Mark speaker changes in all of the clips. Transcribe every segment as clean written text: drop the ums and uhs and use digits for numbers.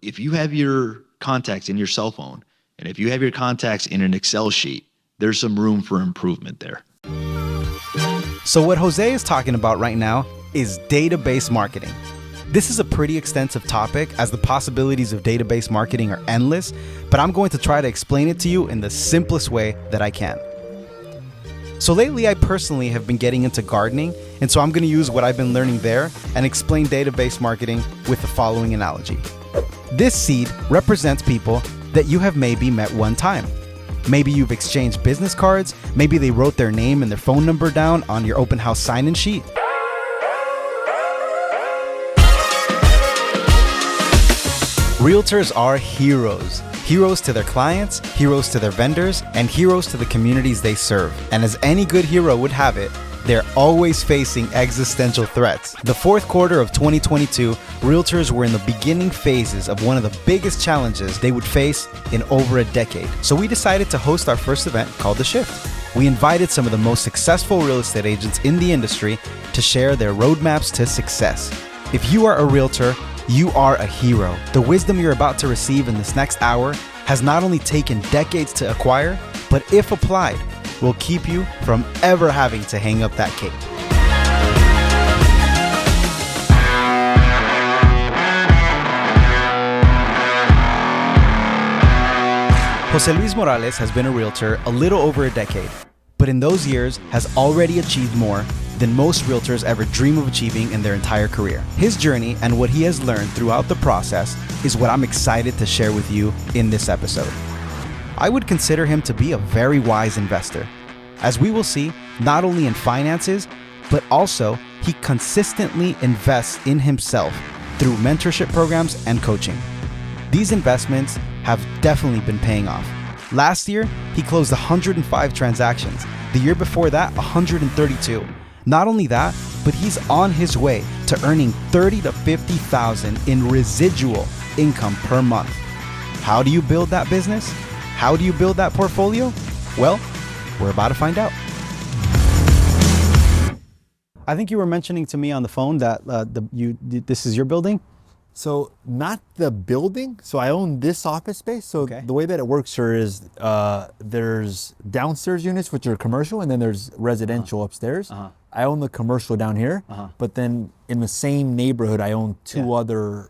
Speaker 1: If you have your contacts in your cell phone, and if you have your contacts in an Excel sheet, there's some room for improvement there.
Speaker 2: So what Jose is talking about right now is database marketing. This is a pretty extensive topic as the possibilities of database marketing are endless, but I'm going to try to explain it to you in the simplest way that I can. So lately, I personally have been getting into gardening, and so I'm going to use what I've been learning there and explain database marketing with the following analogy. This seed represents people that you have maybe met one time. Maybe you've exchanged business cards, maybe they wrote their name and their phone number down on your open house sign-in sheet. Realtors are heroes. Heroes to their clients, heroes to their vendors, and heroes to the communities they serve. And as any good hero would have it, they're always facing existential threats. The fourth quarter of 2022, realtors were in the beginning phases of one of the biggest challenges they would face in over a decade. So we decided to host our first event called The Shift. We invited some of the most successful real estate agents in the industry to share their roadmaps to success. If you are a realtor, you are a hero. The wisdom you're about to receive in this next hour has not only taken decades to acquire, but if applied, will keep you from ever having to hang up that cape. Jose Luis Morales has been a realtor a little over a decade, but in those years has already achieved more than most realtors ever dream of achieving in their entire career. His journey and what he has learned throughout the process is what I'm excited to share with you in this episode. I would consider him to be a very wise investor. As we will see, not only in finances, but also he consistently invests in himself through mentorship programs and coaching. These investments have definitely been paying off. Last year, he closed 105 transactions. The year before that, 132. Not only that, but he's on his way to earning $30,000 to $50,000 in residual income per month. How do you build that business? How do you build that portfolio? Well, we're about to find out. I think you were mentioning to me on the phone that this is your building?
Speaker 3: So not the building. So I own this office space. So
Speaker 2: Okay.
Speaker 3: The way that it works here is there's downstairs units, which are commercial, and then there's residential upstairs. I own the commercial down here, but then in the same neighborhood, I own two other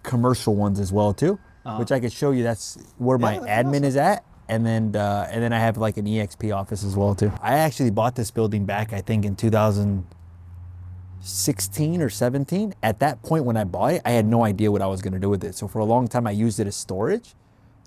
Speaker 3: commercial ones as well too, which I could show you. That's where my admin is at. And then I have like an EXP office as well too. I actually bought this building back, I think in 2016 or 17. At that point when I bought it, I had no idea what I was gonna do with it. So for a long time, I used it as storage.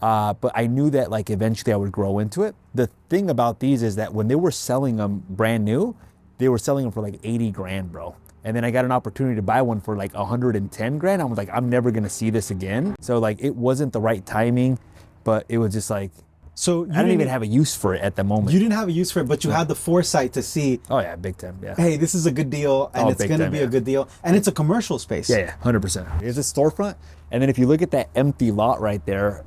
Speaker 3: But I knew that like eventually I would grow into it. The thing about these is that when they were selling them brand new, they were selling them for like 80 grand, bro. And then I got an opportunity to buy one for like 110 grand. I was like, I'm never gonna see this again. So like it wasn't the right timing, but it was just like,
Speaker 2: So
Speaker 3: I didn't even have a use for it at the moment.
Speaker 2: You didn't have a use for it, but you had the foresight to see,
Speaker 3: Oh yeah, big time, yeah.
Speaker 2: hey, this is a good deal, and it's
Speaker 3: big
Speaker 2: going to
Speaker 3: time,
Speaker 2: be
Speaker 3: yeah.
Speaker 2: a good deal, and it's a commercial space.
Speaker 3: Yeah, 100%. Here's a storefront, and then if you look at that empty lot right there,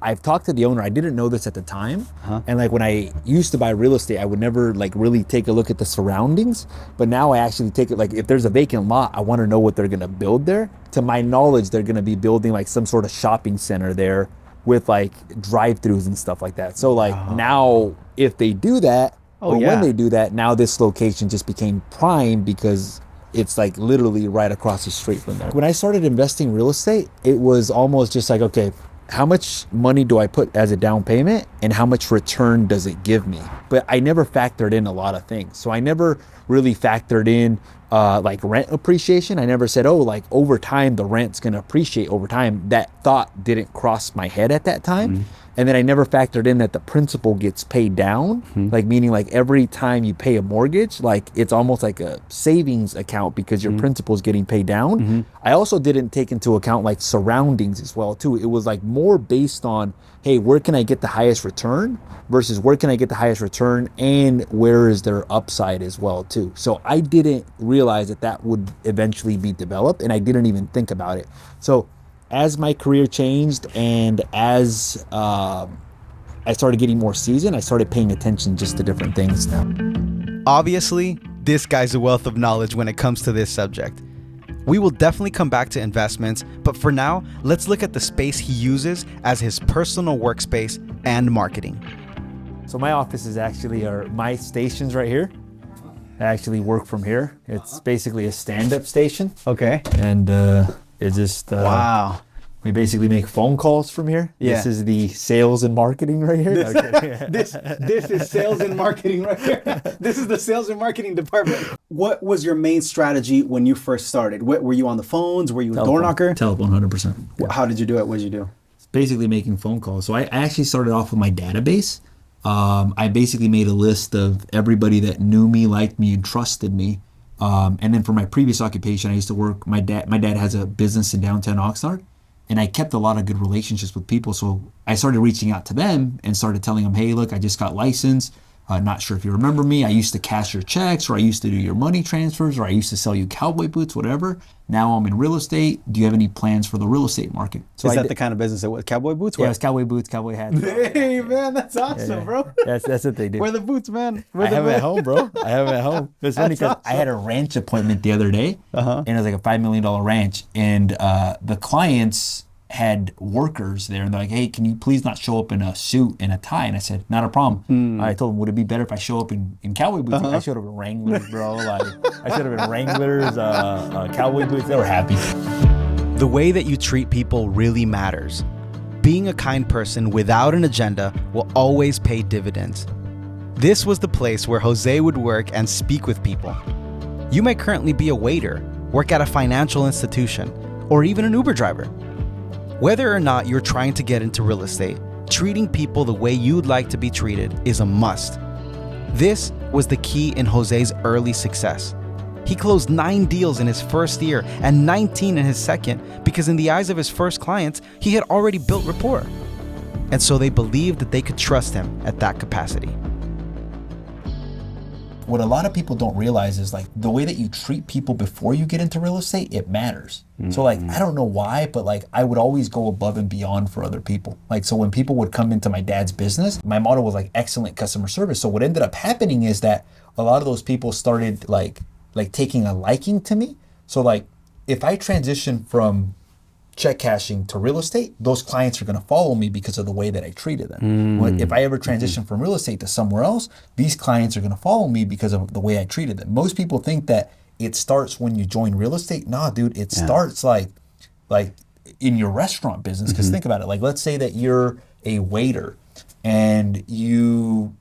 Speaker 3: I've talked to the owner. I didn't know this at the time, and like when I used to buy real estate, I would never like really take a look at the surroundings, but now I actually take it, like if there's a vacant lot, I want to know what they're going to build there. To my knowledge, they're going to be building like some sort of shopping center there with like drive-throughs and stuff like that. So like now if they do that, when they do that, now this location just became prime because it's like literally right across the street from there. When I started investing real estate, it was almost just like, okay, how much money do I put as a down payment and how much return does it give me? But I never factored in a lot of things. So I never really factored in like rent appreciation. I never said, oh, like over time, the rent's gonna appreciate over time. That thought didn't cross my head at that time. And then I never factored in that the principal gets paid down, like meaning like every time you pay a mortgage, like it's almost like a savings account because your principal is getting paid down. I also didn't take into account like surroundings as well too. It was like more based on, hey, where can I get the highest return versus where can I get the highest return and where is there upside as well too. So I didn't realize that that would eventually be developed and I didn't even think about it. So as my career changed and as I started getting more seasoned, I started paying attention just to different things now.
Speaker 2: Obviously, this guy's a wealth of knowledge when it comes to this subject. We will definitely come back to investments, but for now, let's look at the space he uses as his personal workspace and marketing.
Speaker 3: So my office is actually my stations right here. I actually work from here. It's basically a stand-up station.
Speaker 2: Okay.
Speaker 3: And it's just
Speaker 2: Wow.
Speaker 3: we basically make phone calls from here.
Speaker 2: Yeah.
Speaker 3: This is the sales and marketing right here.
Speaker 2: This is sales and marketing right here. This is the sales and marketing department. What was your main strategy when you first started? Were you on the phones? Were you a door knocker?
Speaker 3: Telephone, 100%. Yeah.
Speaker 2: How did you do it? What did you do?
Speaker 3: Basically making phone calls. So I actually started off with my database. I basically made a list of everybody that knew me, liked me, and trusted me. And then for my previous occupation, I used to work. My dad has a business in downtown Oxnard, and I kept a lot of good relationships with people. So I started reaching out to them and started telling them, hey, look, I just got licensed. Not sure if you remember me. I used to cash your checks, or I used to do your money transfers, or I used to sell you cowboy boots, whatever. Now I'm in real estate. Do you have any plans for the real estate market? So
Speaker 2: Is that the kind of business that was cowboy boots?
Speaker 3: Yeah, it's cowboy boots, cowboy hats.
Speaker 2: Hey, man, that's awesome, bro.
Speaker 3: That's what they do.
Speaker 2: Where are the boots, man?
Speaker 3: I have them at home, bro. I have them at home. It's funny because
Speaker 2: awesome.
Speaker 3: I had a ranch appointment the other day, and it was like a $5 million ranch, and the clients had workers there, and they're like, hey, can you please not show up in a suit and a tie? And I said, not a problem. I told them, would it be better if I show up in cowboy boots? I showed up in Wranglers, bro. Like, I showed up in Wranglers, cowboy boots. They were happy.
Speaker 2: The way that you treat people really matters. Being a kind person without an agenda will always pay dividends. This was the place where Jose would work and speak with people. You might currently be a waiter, work at a financial institution, or even an Uber driver. Whether or not you're trying to get into real estate, treating people the way you'd like to be treated is a must. This was the key in Jose's early success. He closed 9 deals in his first year and 19 in his second because in the eyes of his first clients, he had already built rapport. And so they believed that they could trust him at that capacity.
Speaker 3: What a lot of people don't realize is like the way that you treat people before you get into real estate, it matters. So like, I don't know why, but like I would always go above and beyond for other people. Like, so when people would come into my dad's business, my motto was like excellent customer service. So what ended up happening is that a lot of those people started like taking a liking to me. So like if I transition from check cashing to real estate, those clients are going to follow me because of the way that I treated them. If I ever transition from real estate to somewhere else, these clients are going to follow me because of the way I treated them. Most people think that it starts when you join real estate. Nah, dude, it starts like in your restaurant business. Because think about it. Like, let's say that you're a waiter and you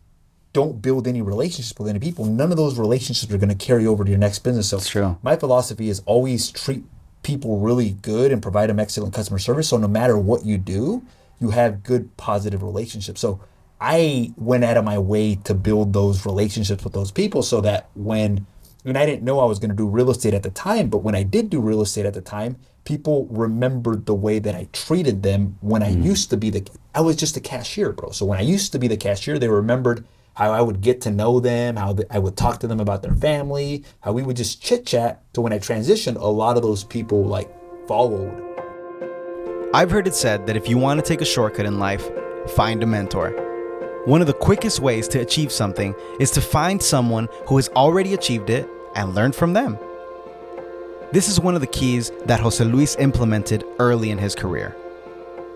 Speaker 3: don't build any relationships with any people. None of those relationships are going to carry over to your next business. So
Speaker 2: true.
Speaker 3: My philosophy is always treat people really good and provide them excellent customer service. So no matter what you do, you have good, positive relationships. So I went out of my way to build those relationships with those people so that and I didn't know I was going to do real estate at the time, but when I did do real estate at the time, people remembered the way that I treated them when I used to be I was just a cashier, bro. So when I used to be the cashier, they remembered how I would get to know them, how I would talk to them about their family, how we would just chit chat. So when I transitioned, a lot of those people like followed.
Speaker 2: I've heard it said that if you want to take a shortcut in life, find a mentor. One of the quickest ways to achieve something is to find someone who has already achieved it and learn from them. This is one of the keys that Jose Luis implemented early in his career.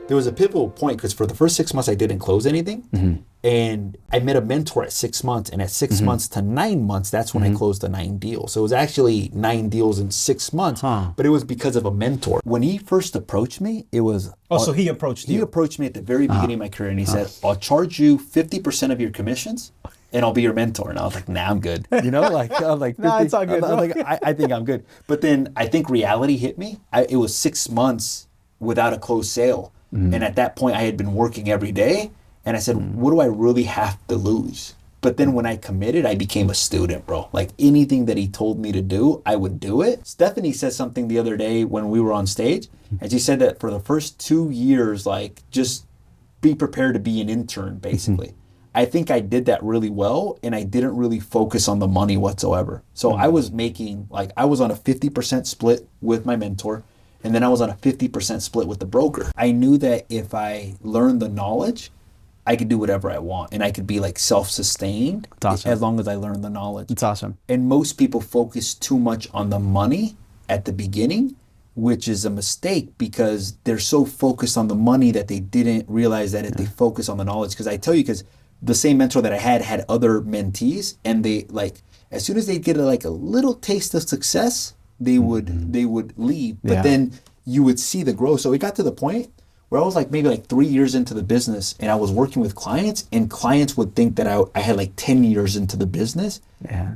Speaker 3: There was a pivotal point because for the first 6 months, I didn't close anything. And I met a mentor at 6 months. And at 6 months to 9 months, that's when I closed the 9 deals. So it was actually 9 deals in 6 months, but it was because of a mentor. When he first approached me, it was...
Speaker 2: so he approached you?
Speaker 3: He approached me at the very beginning of my career and he said, I'll charge you 50% of your commissions and I'll be your mentor. And I was like, nah, I'm good. You know, like, I was like,
Speaker 2: nah, it's all good.
Speaker 3: I think I'm good. But then I think reality hit me. It was 6 months without a closed sale. And at that point I had been working every day and I said, what do I really have to lose? But then when I committed, I became a student, bro. Like anything that he told me to do, I would do it. Stephanie said something the other day when we were on stage and she said that for the first 2 years, like just be prepared to be an intern, basically. I think I did that really well and I didn't really focus on the money whatsoever. So I was making, like I was on a 50% split with my mentor. And then I was on a 50% split with the broker. I knew that if I learned the knowledge, I could do whatever I want. And I could be like self-sustained
Speaker 2: awesome.
Speaker 3: as long as I learned the knowledge.
Speaker 2: It's awesome.
Speaker 3: And most people focus too much on the money at the beginning, which is a mistake because they're so focused on the money that they didn't realize that if they focus on the knowledge. Because I tell you, because the same mentor that I had other mentees, and they like as soon as they get a little taste of success, they would leave. But then you would see the growth. So it got to the point where I was like maybe like 3 years into the business, and I was working with clients, and clients would think that I had like 10 years into the business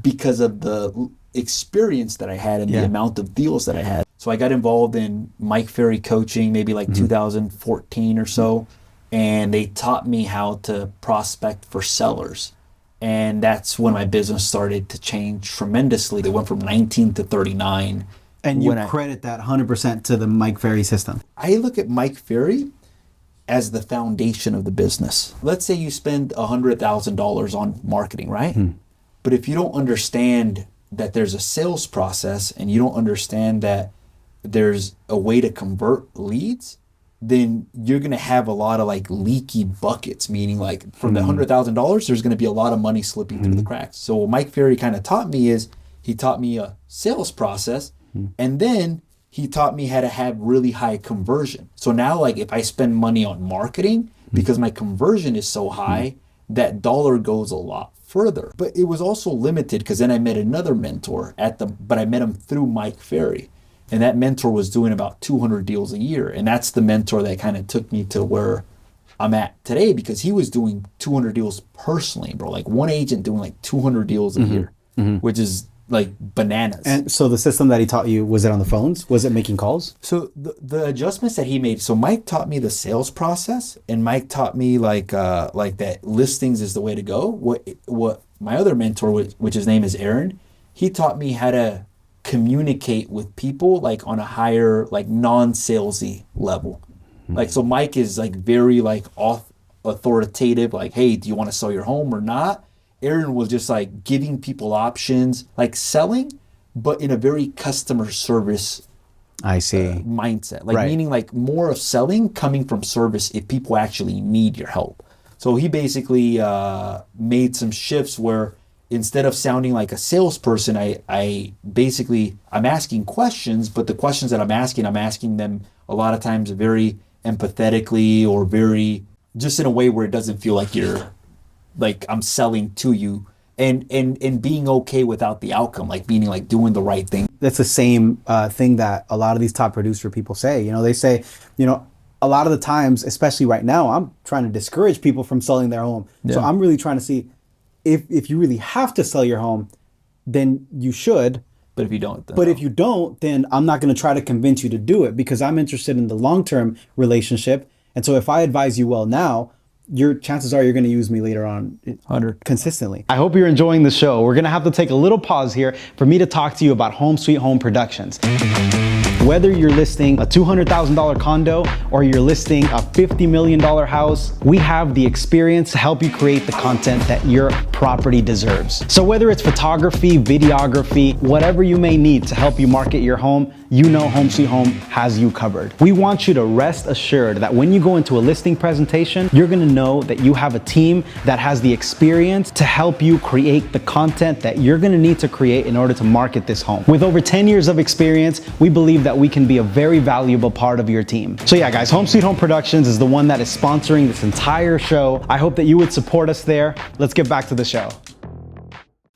Speaker 3: because of the experience that I had and the amount of deals that I had. So I got involved in Mike Ferry coaching maybe like 2014 or so, and they taught me how to prospect for sellers. And that's when my business started to change tremendously. They went from 19 to 39.
Speaker 2: And you credit that 100% to the Mike Ferry system.
Speaker 3: I look at Mike Ferry as the foundation of the business. Let's say you spend $100,000 on marketing, right? But if you don't understand that there's a sales process and you don't understand that there's a way to convert leads, then you're going to have a lot of like leaky buckets, meaning like from the $100,000, there's going to be a lot of money slipping through the cracks. So what Mike Ferry kind of taught me is he taught me a sales process, and then he taught me how to have really high conversion. So now like if I spend money on marketing, because my conversion is so high, that dollar goes a lot further. But it was also limited because then I met another mentor but I met him through Mike Ferry. And that mentor was doing about 200 deals a year. And that's the mentor that kind of took me to where I'm at today, because he was doing 200 deals personally, bro. Like one agent doing like 200 deals a year, which is like bananas.
Speaker 2: And so the system that he taught you, was it on the phones? Was it making calls?
Speaker 3: So the adjustments that he made, so Mike taught me the sales process, and Mike taught me like that listings is the way to go. What my other mentor, which his name is Aaron, he taught me how to communicate with people like on a higher like non-salesy level. Like so Mike is like very like authoritative, like, hey, do you want to sell your home or not? Aaron was just like giving people options, like selling, but in a very customer service mindset. Like meaning like more of selling coming from service if people actually need your help. So he basically made some shifts where instead of sounding like a salesperson, I'm asking questions, but the questions that I'm asking them a lot of times very empathetically or very just in a way where it doesn't feel like I'm selling to you, and being okay without the outcome, like meaning like doing the right thing.
Speaker 2: That's the same thing that a lot of these top producer people say. They say, a lot of the times, especially right now, I'm trying to discourage people from selling their home. So I'm really trying to see if you really have to sell your home, then you should.
Speaker 3: But if you don't,
Speaker 2: if you don't, then I'm not going to try to convince you to do it, because I'm interested in the long-term relationship. And so if I advise you well now, your chances are you're going to use me later on consistently. I hope you're enjoying the show. We're going to have to take a little pause here for me to talk to you about Home Sweet Home Productions. Whether you're listing a $200,000 condo or you're listing a $50 million house, we have the experience to help you create the content that your property deserves. So whether it's photography, videography, whatever you may need to help you market your home, Home Sweet Home has you covered. We want you to rest assured that when you go into a listing presentation, you're gonna know that you have a team that has the experience to help you create the content that you're gonna need to create in order to market this home. With over 10 years of experience, we believe that we can be a very valuable part of your team. So yeah, guys, Home Sweet Home Productions is the one that is sponsoring this entire show. I hope that you would support us there. Let's get back to the show.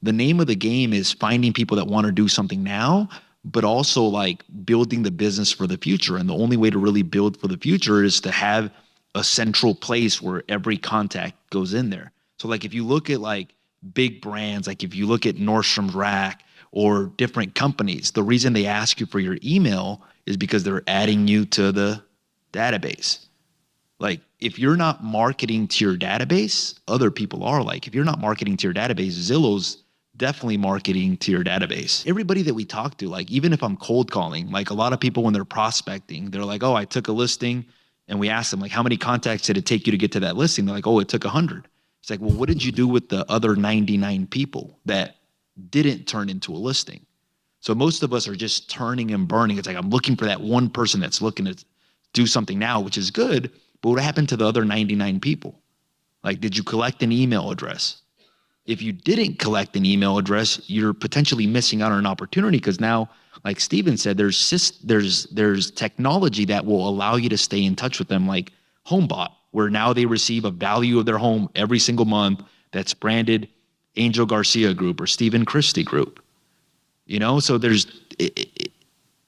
Speaker 1: The name of the game is finding people that want to do something now, but also like building the business for the future. And the only way to really build for the future is to have a central place where every contact goes in there. So like if you look at like big brands, like if you look at Nordstrom's Rack or different companies, the reason they ask you for your email is because they're adding you to the database. Like if you're not marketing to your database, other people are. Like if you're not marketing to your database, Zillow's definitely marketing to your database. Everybody that we talk to, like even if I'm cold calling, like a lot of people when they're prospecting, they're like, oh, I took a listing, and we ask them like, how many contacts did it take you to get to that listing? They're like, oh, it took 100. It's like, well, what did you do with the other 99 people that didn't turn into a listing? So most of us are just turning and burning. It's like, I'm looking for that one person that's looking to do something now, which is good, but what happened to the other 99 people? Like, did you collect an email address? if you didn't collect an email address, you're potentially missing out on an opportunity, because now, like Steven said, there's technology that will allow you to stay in touch with them, like HomeBot, where now they receive a value of their home every single month that's branded Angel Garcia Group or Stephen Christie Group. So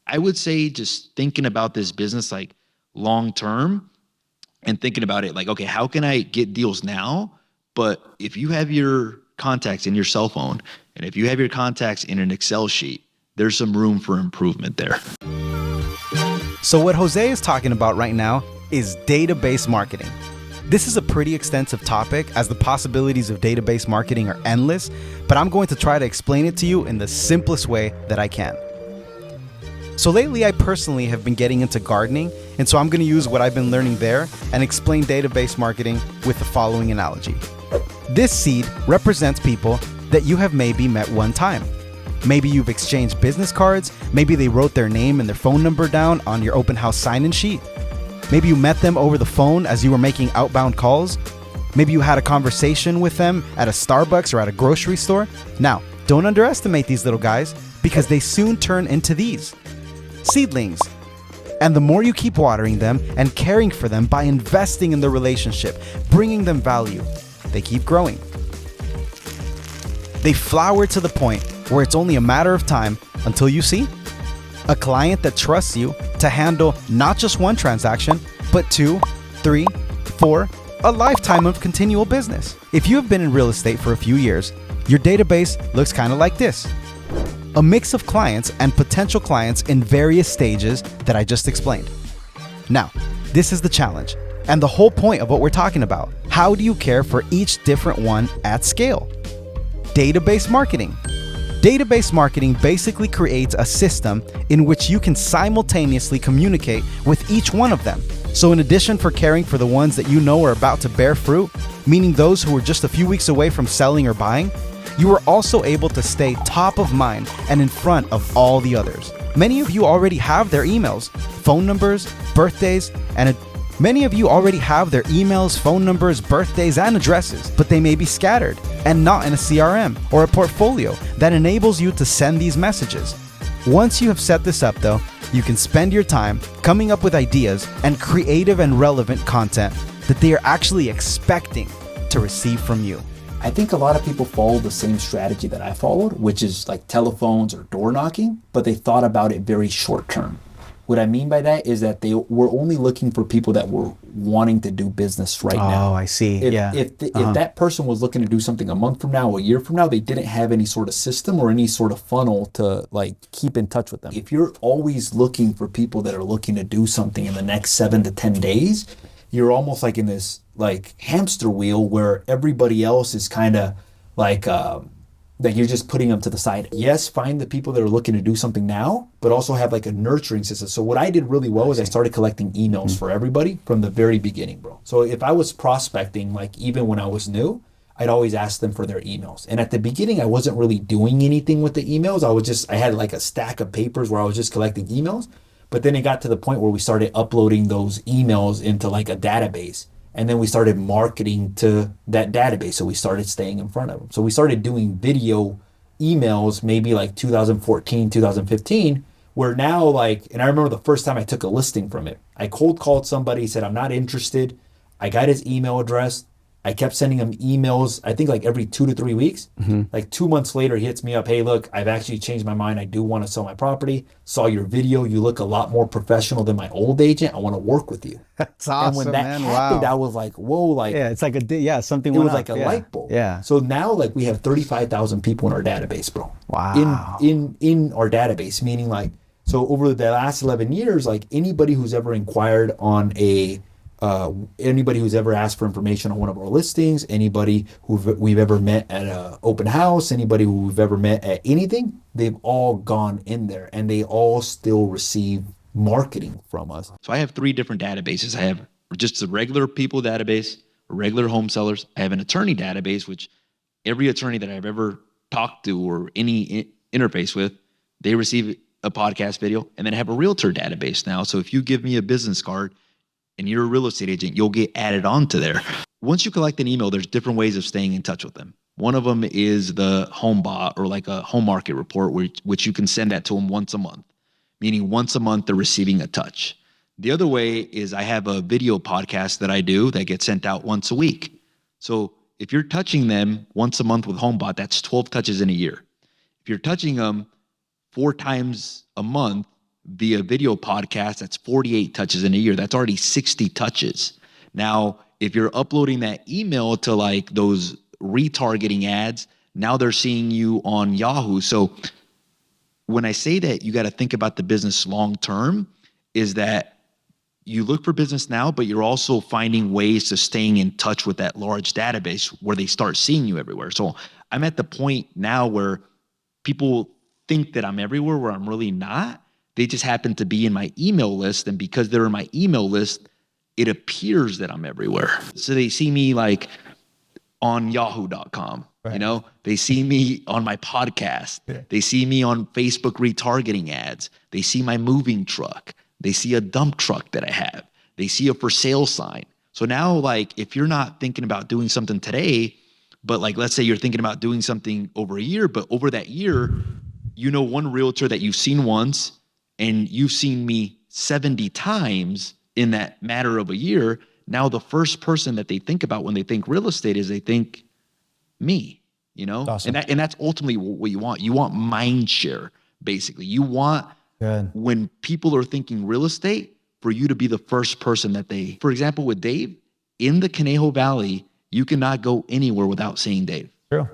Speaker 1: I would say just thinking about this business like long term and thinking about it like, okay, how can I get deals now? But if you have your contacts in your cell phone and if you have your contacts in an Excel sheet, there's some room for improvement there.
Speaker 2: So what Jose is talking about right now is database marketing. This is a pretty extensive topic, as the possibilities of database marketing are endless, but I'm going to try to explain it to you in the simplest way that I can. So lately, I personally have been getting into gardening, and so I'm going to use what I've been learning there and explain database marketing with the following analogy. This seed represents people that you have maybe met one time. Maybe you've exchanged business cards, maybe they wrote their name and their phone number down on your open house sign-in sheet. Maybe you met them over the phone as you were making outbound calls. Maybe you had a conversation with them at a Starbucks or at a grocery store. Now, don't underestimate these little guys, because they soon turn into these seedlings. And the more you keep watering them and caring for them by investing in the relationship, bringing them value, they keep growing. They flower to the point where it's only a matter of time until you see a client that trusts you to handle not just one transaction, but 2, 3, 4, a lifetime of continual business. If you have been in real estate for a few years, your database looks kind of like this. A mix of clients and potential clients in various stages that I just explained. Now, this is the challenge and the whole point of what we're talking about. How do you care for each different one at scale? Database marketing. Database marketing basically creates a system in which you can simultaneously communicate with each one of them. So in addition for caring for the ones that you know are about to bear fruit, meaning those who are just a few weeks away from selling or buying, you are also able to stay top of mind and in front of all the others. Many of you already have their emails, phone numbers, birthdays, and many of you already have their emails, phone numbers, birthdays, and addresses, but they may be scattered and not in a CRM or a portfolio that enables you to send these messages. Once you have set this up though, you can spend your time coming up with ideas and creative and relevant content that they are actually expecting to receive from you.
Speaker 3: I think a lot of people follow the same strategy that I followed, which is like telephones or door knocking, but they thought about it very short term. What I mean by that is that they were only looking for people that were wanting to do business right now.
Speaker 2: Oh, I see.
Speaker 3: If that person was looking to do something a month from now, a year from now, they didn't have any sort of system or any sort of funnel to like keep in touch with them. If you're always looking for people that are looking to do something in the next 7 to 10 days, you're almost like in this like hamster wheel where everybody else is kind of like that you're just putting them to the side. Yes, find the people that are looking to do something now, but also have like a nurturing system. So what I did really well is I started collecting emails for everybody from the very beginning, bro. So if I was prospecting, like even when I was new, I'd always ask them for their emails. And at the beginning, I wasn't really doing anything with the emails. I had like a stack of papers where I was just collecting emails. But then it got to the point where we started uploading those emails into like a database. And then we started marketing to that database. So we started staying in front of them. So we started doing video emails, maybe like 2014, 2015, where now like, and I remember the first time I took a listing from it, I cold called somebody, said, I'm not interested. I got his email address. I kept sending him emails, I think like every 2 to 3 weeks. Like 2 months later, he hits me up. Hey, look, I've actually changed my mind. I do want to sell my property. Saw your video. You look a lot more professional than my old agent. I want to work with you.
Speaker 2: That's awesome,
Speaker 3: and when that
Speaker 2: man.
Speaker 3: happened,
Speaker 2: Wow.
Speaker 3: I was like, whoa, like,
Speaker 2: Yeah, it's like something
Speaker 3: it
Speaker 2: went
Speaker 3: was
Speaker 2: up.
Speaker 3: like a light bulb.
Speaker 2: Yeah.
Speaker 3: So now like we have 35,000 people in our database, bro.
Speaker 2: Wow.
Speaker 3: In our database, meaning like, so over the last 11 years, like anybody who's ever inquired on anybody who's ever asked for information on one of our listings, anybody we've ever met at an open house, anybody who we've ever met at anything, they've all gone in there and they all still receive marketing from us.
Speaker 1: So I have 3 different databases. I have just a regular people database, a regular home sellers. I have an attorney database, which every attorney that I've ever talked to or any interface with, they receive a podcast video. And then I have a realtor database now. So if you give me a business card and you're a real estate agent, you'll get added onto there. Once you collect an email, there's different ways of staying in touch with them. One of them is the home bot or like a home market report, which you can send that to them once a month, meaning once a month they're receiving a touch. The other way is I have a video podcast that I do that gets sent out once a week. So if you're touching them once a month with HomeBot, that's 12 touches in a year. If you're touching them 4 times a month via video podcast, that's 48 touches in a year. That's already 60 touches. Now, if you're uploading that email to like those retargeting ads, now they're seeing you on Yahoo. So when I say that you got to think about the business long term, is that you look for business now, but you're also finding ways to staying in touch with that large database where they start seeing you everywhere. So I'm at the point now where people think that I'm everywhere where I'm really not. They just happen to be in my email list. And because they're in my email list, it appears that I'm everywhere. So they see me like on yahoo.com, right. You know, they see me on my podcast. Yeah. They see me on Facebook retargeting ads. They see my moving truck. They see a dump truck that I have. They see a for sale sign. So now, like, if you're not thinking about doing something today, but like, let's say you're thinking about doing something over a year, but over that year, you know, one realtor that you've seen once and you've seen me 70 times in that matter of a year. Now the first person that they think about when they think real estate is they think me, you know, awesome. And that's ultimately what you want. You want mind share, basically. You want when people are thinking real estate for you to be the first person that they, for example, with Dave, in the Conejo Valley, you cannot go anywhere without seeing Dave.
Speaker 2: True.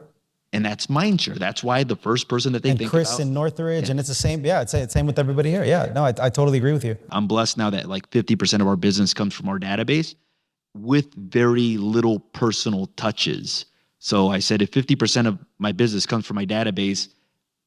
Speaker 1: And that's mind share. That's why the first person that they think
Speaker 2: Chris
Speaker 1: about.
Speaker 2: in Northridge, and it's the same. Yeah, it's the same with everybody here. Yeah, no, I totally agree with you.
Speaker 1: I'm blessed now that like 50% of our business comes from our database with very little personal touches. So I said, if 50% of my business comes from my database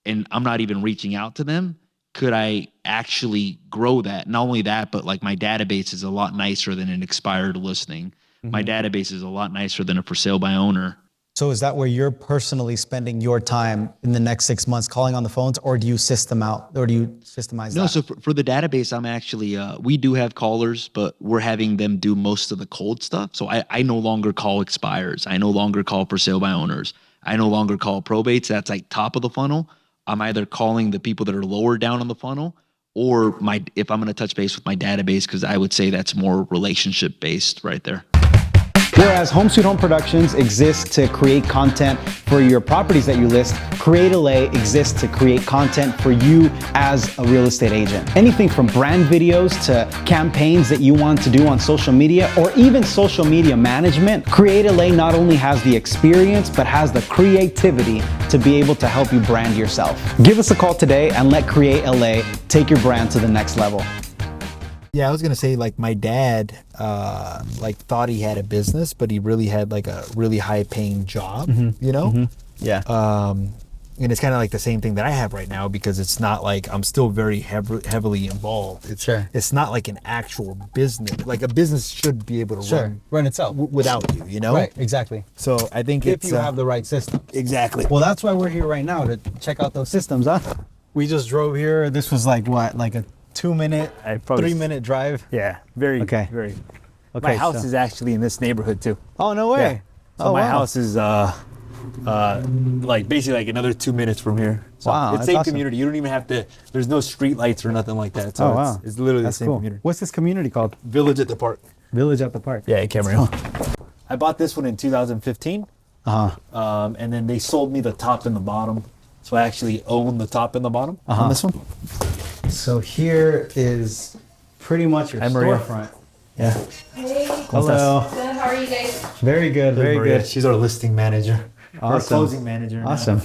Speaker 1: and I'm not even reaching out to them, could I actually grow that? Not only that, but like my database is a lot nicer than an expired listing. Mm-hmm. My database is a lot nicer than a for sale by owner.
Speaker 2: So is that where you're personally spending your time in the next 6 months, calling on the phones, or do you systemize that?
Speaker 1: No, so for the database, I'm actually, we do have callers, but we're having them do most of the cold stuff. So I no longer call expires. I no longer call for sale by owners. I no longer call probates. That's like top of the funnel. I'm either calling the people that are lower down on the funnel, or if I'm going to touch base with my database, because I would say that's more relationship based right there.
Speaker 2: Whereas Home Sweet Home Productions exists to create content for your properties that you list, Create LA exists to create content for you as a real estate agent. Anything from brand videos to campaigns that you want to do on social media, or even social media management, Create LA not only has the experience, but has the creativity to be able to help you brand yourself. Give us a call today and let Create LA take your brand to the next level.
Speaker 3: Yeah, I was gonna say, like, my dad like thought he had a business, but he really had like a really high paying job, you know?
Speaker 2: Mm-hmm. Yeah.
Speaker 3: And it's kind of like the same thing that I have right now, because it's not like I'm still very heavily involved. It's not like an actual business. Like a business should be able to
Speaker 2: run itself
Speaker 3: without you, you know?
Speaker 2: Right, exactly.
Speaker 3: So I think
Speaker 2: if you have the right system.
Speaker 3: Exactly.
Speaker 2: Well, that's why we're here right now, to check out those systems, huh? We just drove here. This was like what, like a 2-minute, 3-minute drive?
Speaker 3: Yeah, very.
Speaker 2: Okay.
Speaker 3: My house is actually in this neighborhood too.
Speaker 2: Oh, no way.
Speaker 3: Yeah. So my house is like basically like another 2 minutes from here. So it's same awesome. Community. You don't even have to, there's no street lights or nothing like that. So it's literally the same community.
Speaker 2: What's this community called?
Speaker 3: Village at the Park.
Speaker 2: Village at the Park.
Speaker 3: Yeah, in Camarillo. I bought this one in 2015. And then they sold me the top and the bottom. So I actually own the top and the bottom on this one.
Speaker 2: So here is pretty much your storefront.
Speaker 3: Yeah.
Speaker 4: Hey.
Speaker 2: Hello.
Speaker 4: Good. How are you guys?
Speaker 2: Very good. Very good.
Speaker 3: She's our listing manager.
Speaker 2: Awesome.
Speaker 3: Our closing manager.
Speaker 2: Awesome.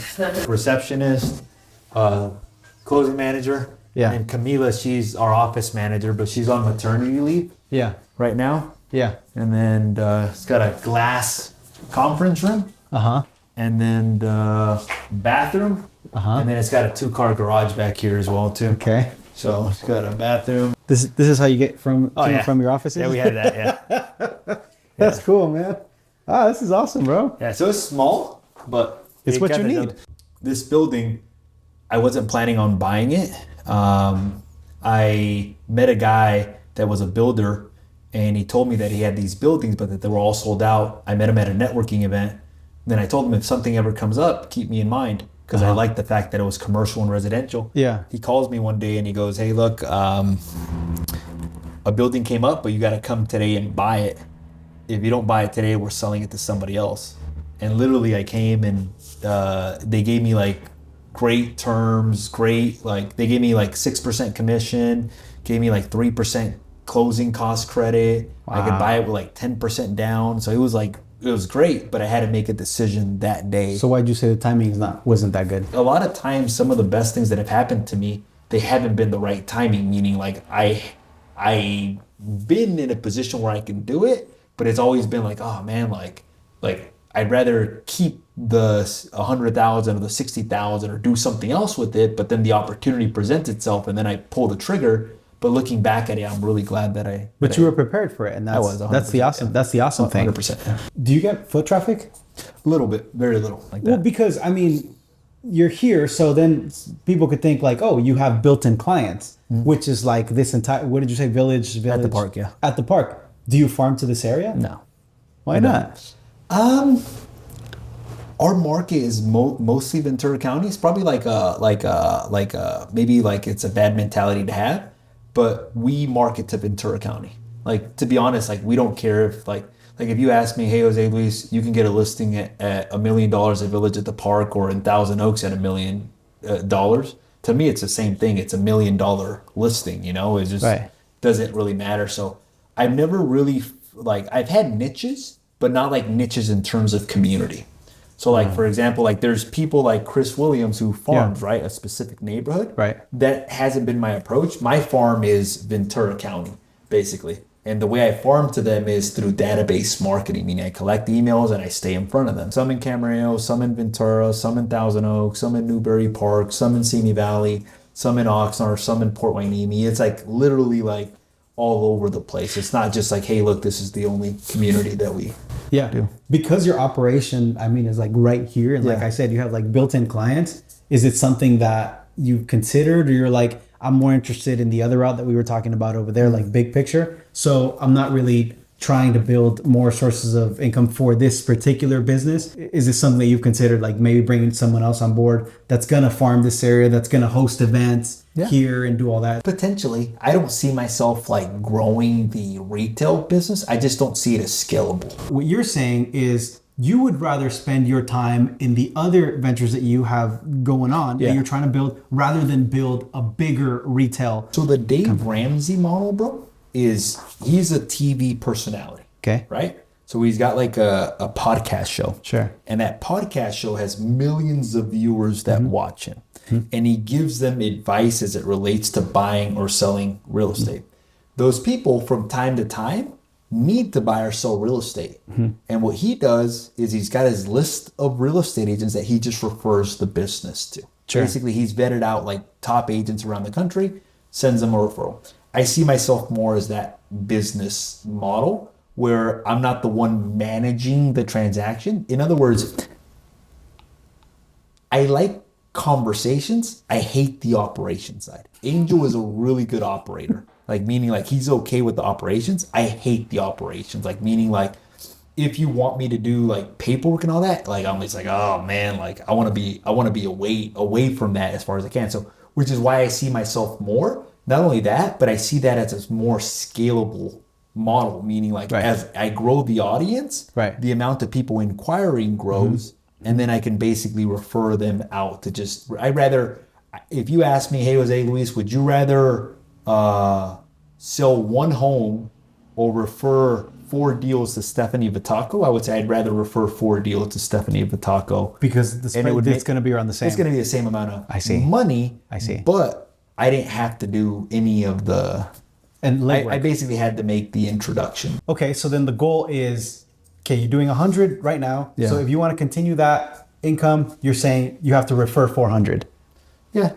Speaker 3: Receptionist, closing manager.
Speaker 2: Yeah.
Speaker 3: And Camila, she's our office manager, but she's on maternity leave.
Speaker 2: Yeah.
Speaker 3: Right now.
Speaker 2: Yeah.
Speaker 3: And then it's got a glass conference room. And then the bathroom. And then it's got a 2-car garage back here as well too.
Speaker 2: Okay.
Speaker 3: So it's got a bathroom.
Speaker 2: This is how you get from your offices?
Speaker 3: Yeah, we had that, yeah.
Speaker 2: That's cool, man. Ah, this is awesome, bro.
Speaker 3: Yeah, so it's small, but
Speaker 2: it's what you need.
Speaker 3: This building, I wasn't planning on buying it. I met a guy that was a builder, and he told me that he had these buildings, but that they were all sold out. I met him at a networking event, Then I told him if something ever comes up, keep me in mind, because I like the fact that it was commercial and residential.
Speaker 2: Yeah.
Speaker 3: He calls me one day and he goes, hey, look, a building came up, but you got to come today and buy it. If you don't buy it today, we're selling it to somebody else. And literally I came and they gave me like great terms, like they gave me like 6% commission, gave me like 3% closing cost credit. Wow. I could buy it with like 10% down. So it was great, but I had to make a decision that day.
Speaker 2: So why'd you say the timing wasn't that good?
Speaker 3: A lot of times, some of the best things that have happened to me, they haven't been the right timing, meaning like I been in a position where I can do it, but it's always been like, oh man, like I'd rather keep the 100,000 or the 60,000 or do something else with it, but then the opportunity presents itself and then I pull the trigger. But looking back at it, I'm really glad that I.
Speaker 2: But you were prepared for it, and that's the awesome. Yeah. That's the awesome thing.
Speaker 3: 100%. Yeah.
Speaker 2: Do you get foot traffic?
Speaker 3: A little bit, very little, like that.
Speaker 2: Well, because I mean, you're here, so then people could think like, oh, you have built-in clients, which is like this entire. What did you say? Village
Speaker 3: at the park, yeah.
Speaker 2: At the park. Do you farm to this area?
Speaker 3: No.
Speaker 2: Why not?
Speaker 3: Our market is mostly Ventura County. It's probably maybe like it's a bad mentality to have. But we market to Ventura County. Like, to be honest, like we don't care if like if you ask me, hey, Jose Luis, you can get a listing at $1 million at Village at the Park or in Thousand Oaks at $1 million. To me, it's the same thing. It's $1 million listing, you know, it just doesn't really matter. So I've never really I've had niches, but not like niches in terms of community. So like, for example, like there's people like Chris Williams who farms, right? A specific neighborhood.
Speaker 2: Right.
Speaker 3: That hasn't been my approach. My farm is Ventura County, basically. And the way I farm to them is through database marketing, meaning I collect emails and I stay in front of them. Some in Camarillo, some in Ventura, some in Thousand Oaks, some in Newberry Park, some in Simi Valley, some in Oxnard, some in Port Hueneme. It's like literally like all over the place. It's not just like, hey, look, this is the only community that we do.
Speaker 2: Because your operation, I mean, is like right here. And like I said, you have like built-in clients. Is it something that you've considered, or you're like, I'm more interested in the other route that we were talking about over there, like big picture. So I'm not really trying to build more sources of income for this particular business. Is this something that you've considered, like maybe bringing someone else on board that's going to farm this area, that's going to host events here and do all that?
Speaker 3: Potentially. I don't see myself like growing the retail business. I just don't see it as scalable.
Speaker 2: What you're saying is you would rather spend your time in the other ventures that you have going on that you're trying to build rather than build a bigger retail.
Speaker 3: So the Dave Ramsey model, bro, he's a TV personality.
Speaker 2: Okay.
Speaker 3: Right? So he's got like a podcast show.
Speaker 2: Sure.
Speaker 3: And that podcast show has millions of viewers that watch him. And he gives them advice as it relates to buying or selling real estate. Those people from time to time need to buy or sell real estate. And what he does is he's got his list of real estate agents that he just refers the business to. Sure. Basically, he's vetted out like top agents around the country, sends them a referral. I see myself more as that business model where I'm not the one managing the transaction. In other words, I like conversations. I hate the operation side. Angel is a really good operator. Like meaning like he's okay with the operations. I hate the operations. Like meaning like if you want me to do like paperwork and all that, like I'm just like, oh man, like I want to be away from that as far as I can. So which is why I see myself more. Not only that, but I see that as a more scalable model, meaning like as I grow the audience, the amount of people inquiring grows, and then I can basically refer them out to just, if you ask me, hey, Jose Luis, would you rather sell one home or refer 4 deals to Stephanie Vitaco? I would say I'd rather refer 4 deals to Stephanie Vitaco.
Speaker 2: Because the spread it's going to be around the same.
Speaker 3: It's going to be the same amount of money.
Speaker 2: I see.
Speaker 3: But I didn't have to do any of the...
Speaker 2: And
Speaker 3: I basically had to make the introduction.
Speaker 2: Okay, so then the goal is, okay, you're doing 100 right now. Yeah. So if you want to continue that income, you're saying you have to refer 400.
Speaker 3: Yeah.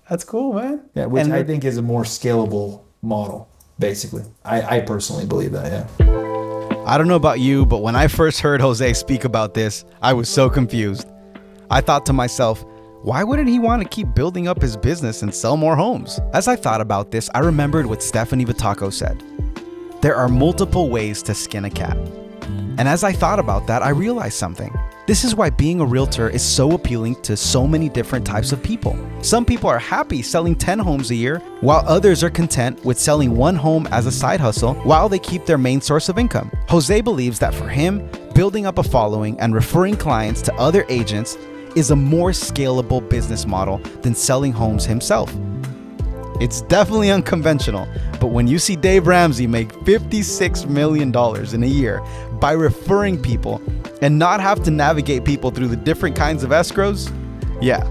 Speaker 2: That's cool, man.
Speaker 3: Yeah, which I think is a more scalable model, basically. I personally believe that, yeah.
Speaker 2: I don't know about you, but when I first heard Jose speak about this, I was so confused. I thought to myself, why wouldn't he want to keep building up his business and sell more homes? As I thought about this, I remembered what Stephanie Vitaco said. There are multiple ways to skin a cat. And as I thought about that, I realized something. This is why being a realtor is so appealing to so many different types of people. Some people are happy selling 10 homes a year, while others are content with selling one home as a side hustle while they keep their main source of income. Jose believes that for him, building up a following and referring clients to other agents is a more scalable business model than selling homes himself. It's definitely unconventional, but when you see Dave Ramsey make $56 million in a year by referring people and not have to navigate people through the different kinds of escrows, yeah,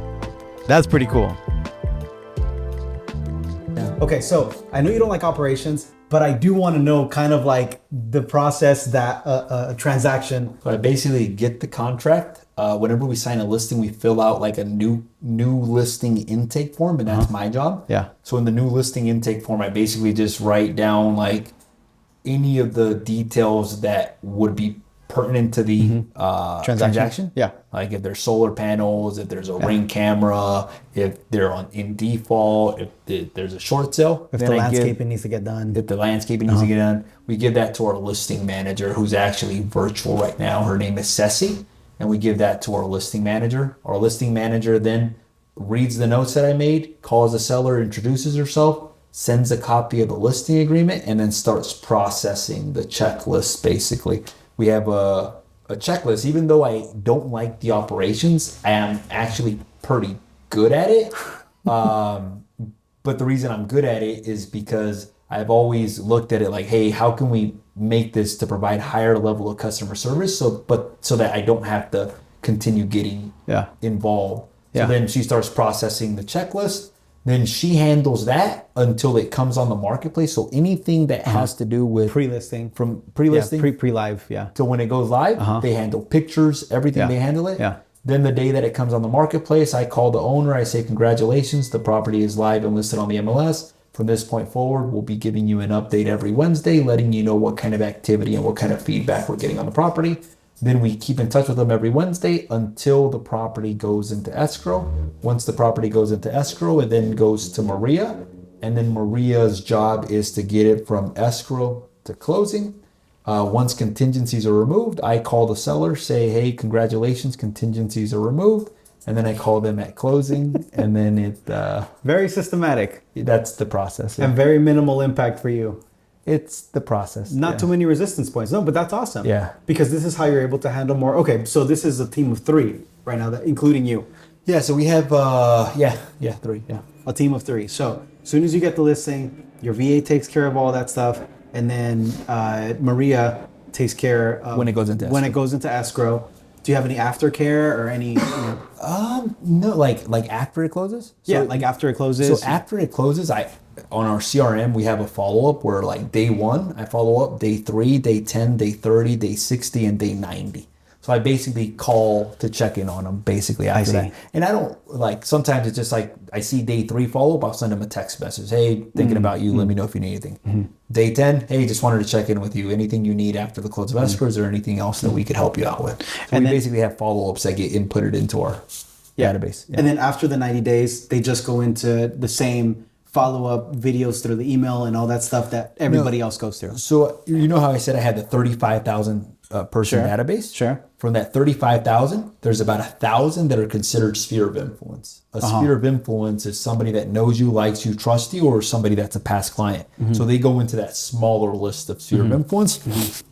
Speaker 2: that's pretty cool. Okay, so I know you don't like operations, but I do want to know kind of like the process that a transaction.
Speaker 3: So I basically get the contract. Whenever we sign a listing, we fill out like a new listing intake form, and that's my job.
Speaker 2: Yeah.
Speaker 3: So in the new listing intake form, I basically just write down like any of the details that would be pertinent to the transaction.
Speaker 2: Yeah.
Speaker 3: Like if there's solar panels, if there's a ring camera, if they're in default, if there's a short sale.
Speaker 2: If the landscaping needs to get done.
Speaker 3: If the landscaping needs to get done, we give that to our listing manager, who's actually virtual right now. Her name is Ceci. And we give that to our listing manager. Our listing manager then reads the notes that I made, calls the seller, introduces herself, sends a copy of the listing agreement, and then starts processing the checklist, basically. We have a checklist. Even though I don't like the operations, I am actually pretty good at it. But the reason I'm good at it is because I've always looked at it like, hey, how can we make this to provide higher level of customer service so that I don't have to continue getting involved. So then she starts processing the checklist. Then she handles that until it comes on the marketplace. So anything that has to do with
Speaker 2: pre-listing,
Speaker 3: from pre-listing,
Speaker 2: pre-live,
Speaker 3: till when it goes live, they handle pictures, everything, they handle it.
Speaker 2: Yeah.
Speaker 3: Then the day that it comes on the marketplace, I call the owner. I say, congratulations, the property is live and listed on the MLS. From this point forward, we'll be giving you an update every Wednesday, letting you know what kind of activity and what kind of feedback we're getting on the property. Then we keep in touch with them every Wednesday until the property goes into escrow. Once the property goes into escrow, it then goes to Maria. And then Maria's job is to get it from escrow to closing. Once contingencies are removed, I call the seller, say, hey, congratulations, contingencies are removed. And then I call them at closing, and then it...
Speaker 2: very systematic.
Speaker 3: That's the process.
Speaker 2: And very minimal impact for you.
Speaker 3: It's the process.
Speaker 2: Not too many resistance points. No, but that's awesome.
Speaker 3: Yeah.
Speaker 2: Because this is how you're able to handle more. Okay, so this is a team of 3 right now, including you.
Speaker 3: Yeah, so we have, 3, yeah.
Speaker 2: A team of 3. So as soon as you get the listing, your VA takes care of all that stuff, and then Maria takes care of...
Speaker 3: When it goes into escrow.
Speaker 2: Do you have any aftercare or any?
Speaker 3: No, like after it closes.
Speaker 2: So, like after it closes.
Speaker 3: So after it closes, on our CRM we have a follow up where like day 1 I follow up, day 3, day 10, day 30, day 60, and day 90. So I basically call to check in on them basically after that. And I don't like, sometimes it's just like I see day 3 follow up, I'll send them a text message. Hey, thinking about you. Let me know if you need anything. Day 10, hey, just wanted to check in with you. Anything you need after the close of escrows or anything else that we could help you out with. So and we basically have follow ups that get inputted into our database. Yeah.
Speaker 2: And then after the 90 days, they just go into the same follow-up videos through the email and all that stuff that everybody else goes through.
Speaker 3: So you know how I said I had the 35,000 person database?
Speaker 2: Sure.
Speaker 3: From that 35,000, there's about 1,000 that are considered sphere of influence. A sphere of influence is somebody that knows you, likes you, trusts you, or somebody that's a past client. So they go into that smaller list of sphere of influence.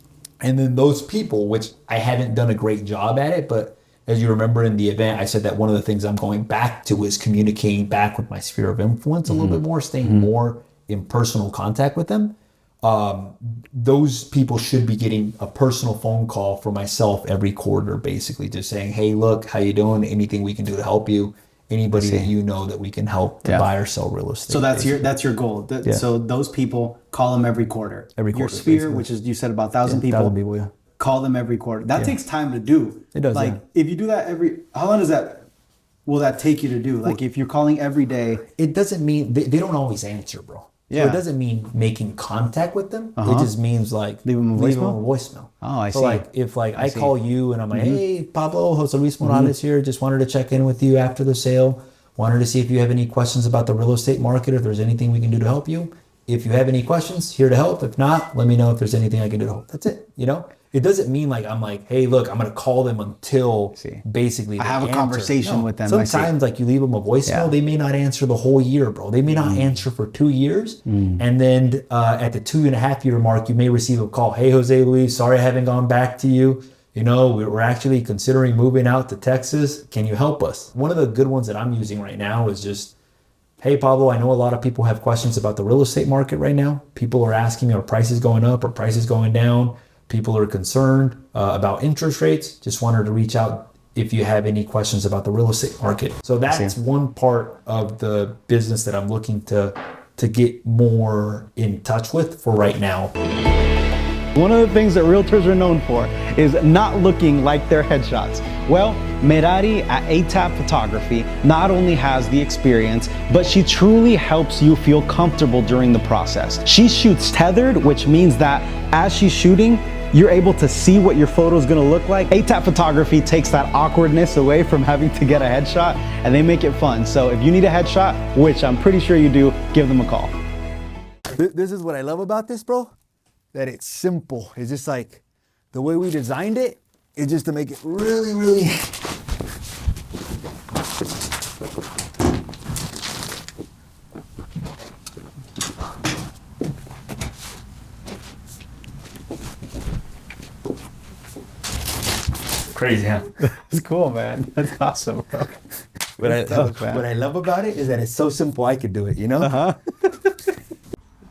Speaker 3: And then those people, which I haven't done a great job at it, but as you remember in the event, I said that one of the things I'm going back to is communicating back with my sphere of influence a little bit more, staying more in personal contact with them. Those people should be getting a personal phone call from myself every quarter, basically just saying, hey, look, how you doing? Anything we can do to help you? Anybody that you know that we can help to buy or sell real estate.
Speaker 2: So that's your goal. So those people, call them every quarter. Your sphere, basically. Which is, you said about 1,000 people.
Speaker 3: 1,000 people,
Speaker 2: call them every quarter. That takes time to do.
Speaker 3: It does.
Speaker 2: Like if you do that how long will that take you to do? Like if you're calling every day.
Speaker 3: It doesn't mean, they don't always answer, bro. Yeah. So it doesn't mean making contact with them. It just means like
Speaker 2: leave them a voicemail.
Speaker 3: Oh, I see. Like if I call you and I'm like, hey, Pablo, Jose Luis Morales here. Just wanted to check in with you after the sale. Wanted to see if you have any questions about the real estate market, if there's anything we can do to help you. If you have any questions, here to help. If not, let me know if there's anything I can do to help. That's it. You know, it doesn't mean like I'm like, hey, look, I'm gonna call them until basically
Speaker 2: I have a
Speaker 3: answer.
Speaker 2: conversation with them.
Speaker 3: Sometimes like you leave them a voicemail, they may not answer the whole year, bro. They may not answer for 2 years, and then at the 2.5 year mark, you may receive a call. Hey, Jose Luis, sorry I haven't gone back to you. You know, we're actually considering moving out to Texas. Can you help us? One of the good ones that I'm using right now is just, hey, Pablo, I know a lot of people have questions about the real estate market right now. People are asking me, are prices going up or prices going down? People are concerned about interest rates. Just wanted to reach out if you have any questions about the real estate market. So that's one part of the business that I'm looking to get more in touch with for right now.
Speaker 2: One of the things that realtors are known for is not looking like their headshots. Well, Merari at ATAP Photography not only has the experience, but she truly helps you feel comfortable during the process. She shoots tethered, which means that as she's shooting, you're able to see what your photo is gonna look like. ATAP Photography takes that awkwardness away from having to get a headshot, and they make it fun. So if you need a headshot, which I'm pretty sure you do, give them a call.
Speaker 3: This is what I love about this, bro. That it's simple. It's just like the way we designed it is just to make it really, really. Crazy, huh?
Speaker 2: It's cool, man. That's awesome, bro.
Speaker 3: What I love about it is that it's so simple I could do it, you know?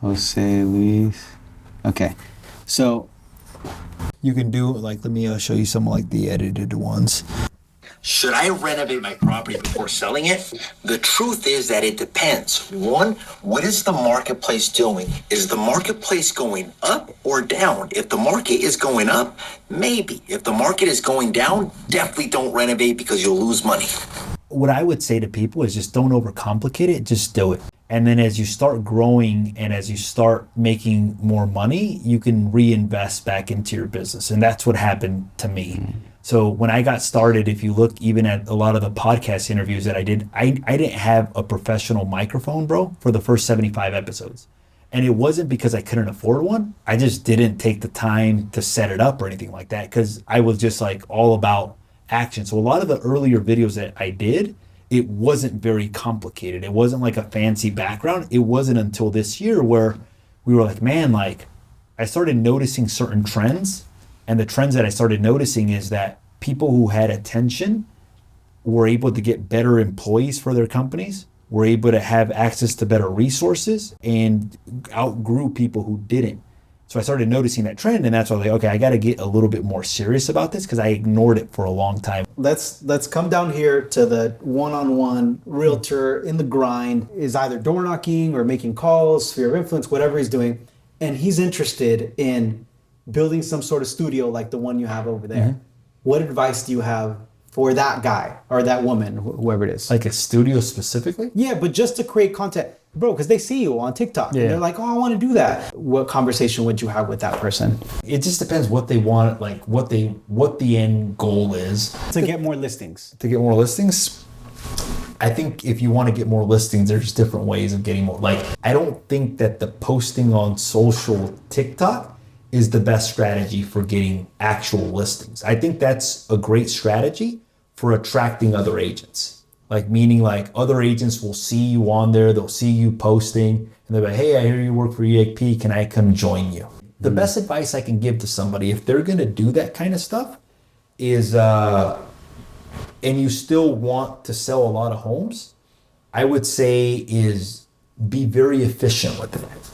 Speaker 2: Jose Luis. Okay, so
Speaker 3: you can do like, let me show you some like the edited ones.
Speaker 4: Should I renovate my property before selling it? The truth is that it depends. One, what is the marketplace doing? Is the marketplace going up or down? If the market is going up, maybe. If the market is going down, definitely don't renovate because you'll lose money.
Speaker 3: What I would say to people is just don't overcomplicate it, just do it. And then as you start growing and as you start making more money, you can reinvest back into your business. And that's what happened to me. So when I got started, if you look even at a lot of the podcast interviews that I did, I didn't have a professional microphone, bro, for the first 75 episodes. And it wasn't because I couldn't afford one. I just didn't take the time to set it up or anything like that because I was just like all about action. So a lot of the earlier videos that I did, it wasn't very complicated. It wasn't like a fancy background. It wasn't until this year where we were like, man, like I started noticing certain trends. And the trends that I started noticing is that people who had attention were able to get better employees for their companies, were able to have access to better resources, and outgrew people who didn't. So I started noticing that trend, and that's why I was like, okay, I got to get a little bit more serious about this because I ignored it for a long time.
Speaker 2: Let's come down here to the one-on-one realtor in the grind is either door knocking or making calls, sphere of influence, whatever he's doing. And he's interested in building some sort of studio like the one you have over there. Mm-hmm. What advice do you have for that guy or that woman, whoever it is?
Speaker 3: Like a studio specifically?
Speaker 2: Yeah, but just to create content. Bro, because they see you on TikTok and they're like, oh, I want to do that. What conversation would you have with that person?
Speaker 3: It just depends what they want, like what the end goal is.
Speaker 2: To get more listings.
Speaker 3: To get more listings? I think if you want to get more listings, there's different ways of getting more. Like, I don't think that the posting on social TikTok is the best strategy for getting actual listings. I think that's a great strategy for attracting other agents. Like, meaning like other agents will see you on there, they'll see you posting, and they're like, hey, I hear you work for EXP, can I come join you? The best advice I can give to somebody, if they're gonna do that kind of stuff, is, and you still want to sell a lot of homes, I would say is be very efficient with it.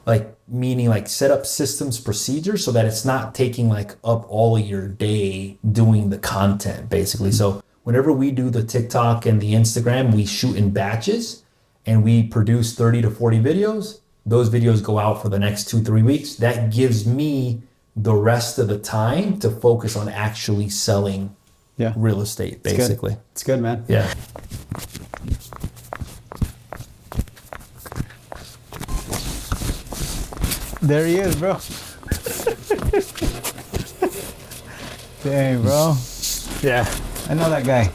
Speaker 3: Like, meaning like set up systems, procedures so that it's not taking like up all of your day doing the content, basically. So whenever we do the TikTok and the Instagram, we shoot in batches and we produce 30 to 40 videos. Those videos go out for the next 2-3 weeks. That gives me the rest of the time to focus on actually selling real estate, basically.
Speaker 2: It's good, man.
Speaker 3: Yeah.
Speaker 2: There he is, bro. Dang, bro.
Speaker 3: Yeah.
Speaker 2: I know that guy.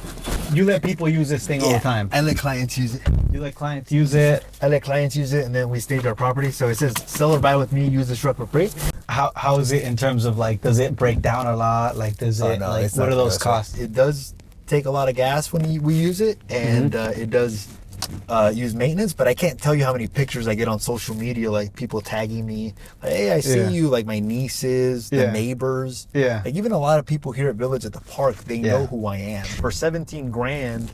Speaker 2: you let people use this thing all the time.
Speaker 3: I let clients use it.
Speaker 2: You let clients use it.
Speaker 3: I let clients use it, and then we stage our property. So it says, sell or buy with me, use this truck for free.
Speaker 2: How is it in terms of like, does it break down a lot? Like, does it,
Speaker 3: No,
Speaker 2: like,
Speaker 3: it's
Speaker 2: what
Speaker 3: not
Speaker 2: are those
Speaker 3: good.
Speaker 2: costs?
Speaker 3: It does take a lot of gas when we use it, and it does use maintenance, but I can't tell you how many pictures I get on social media, like people tagging me, like, hey, I see you, like my nieces, the neighbors.
Speaker 2: Yeah.
Speaker 3: Like even a lot of people here at Village at the park, they know who I am. For 17 grand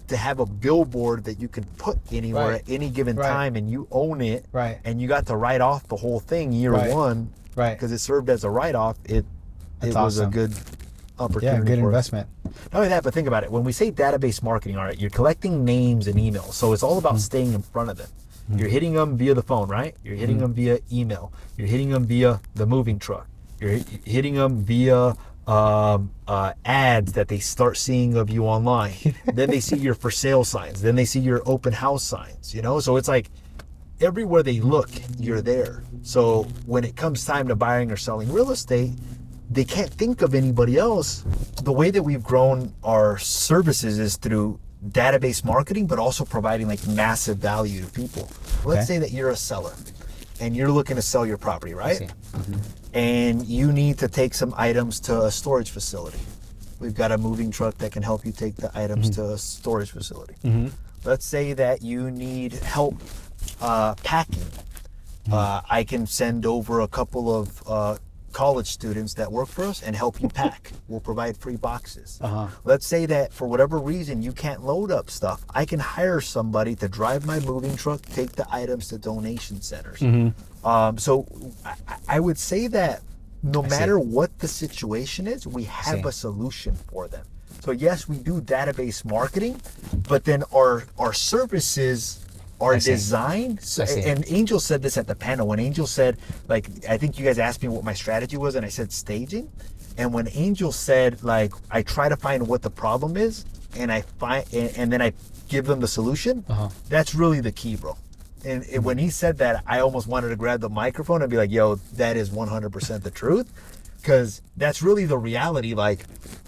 Speaker 3: to have a billboard that you can put anywhere at any given time and you own it, and you got to write off the whole thing year one, because it served as a write-off, it was
Speaker 2: awesome.
Speaker 3: a good opportunity.
Speaker 2: Yeah, good
Speaker 3: for us.
Speaker 2: investment.
Speaker 3: Not only that, but think about it. When we say database marketing, all right, you're collecting names and emails. So it's all about staying in front of them. You're hitting them via the phone, right? You're hitting them via email. You're hitting them via the moving truck. You're hitting them via ads that they start seeing of you online. Then they see your for sale signs. Then they see your open house signs, you know? So it's like everywhere they look, you're there. So when it comes time to buying or selling real estate, they can't think of anybody else. The way that we've grown our services is through database marketing, but also providing like massive value to people. Let's say that you're a seller and you're looking to sell your property, right? And you need to take some items to a storage facility. We've got a moving truck that can help you take the items to a storage facility. Let's say that you need help packing. I can send over a couple of college students that work for us and help you pack. We'll provide free boxes. Let's say that for whatever reason you can't load up stuff. I can hire somebody to drive my moving truck, take the items to donation centers. So I would say that no matter what the situation is, we have a solution for them. So yes, we do database marketing, but then our services are designed. And Angel said this at the panel. When Angel said, like, I think you guys asked me what my strategy was, and I said staging. And when Angel said, like, I try to find what the problem is, and I find, and then I give them the solution. That's really the key, bro. And when he said that, I almost wanted to grab the microphone and be like, yo, that is 100% the truth. Because that's really the reality. Like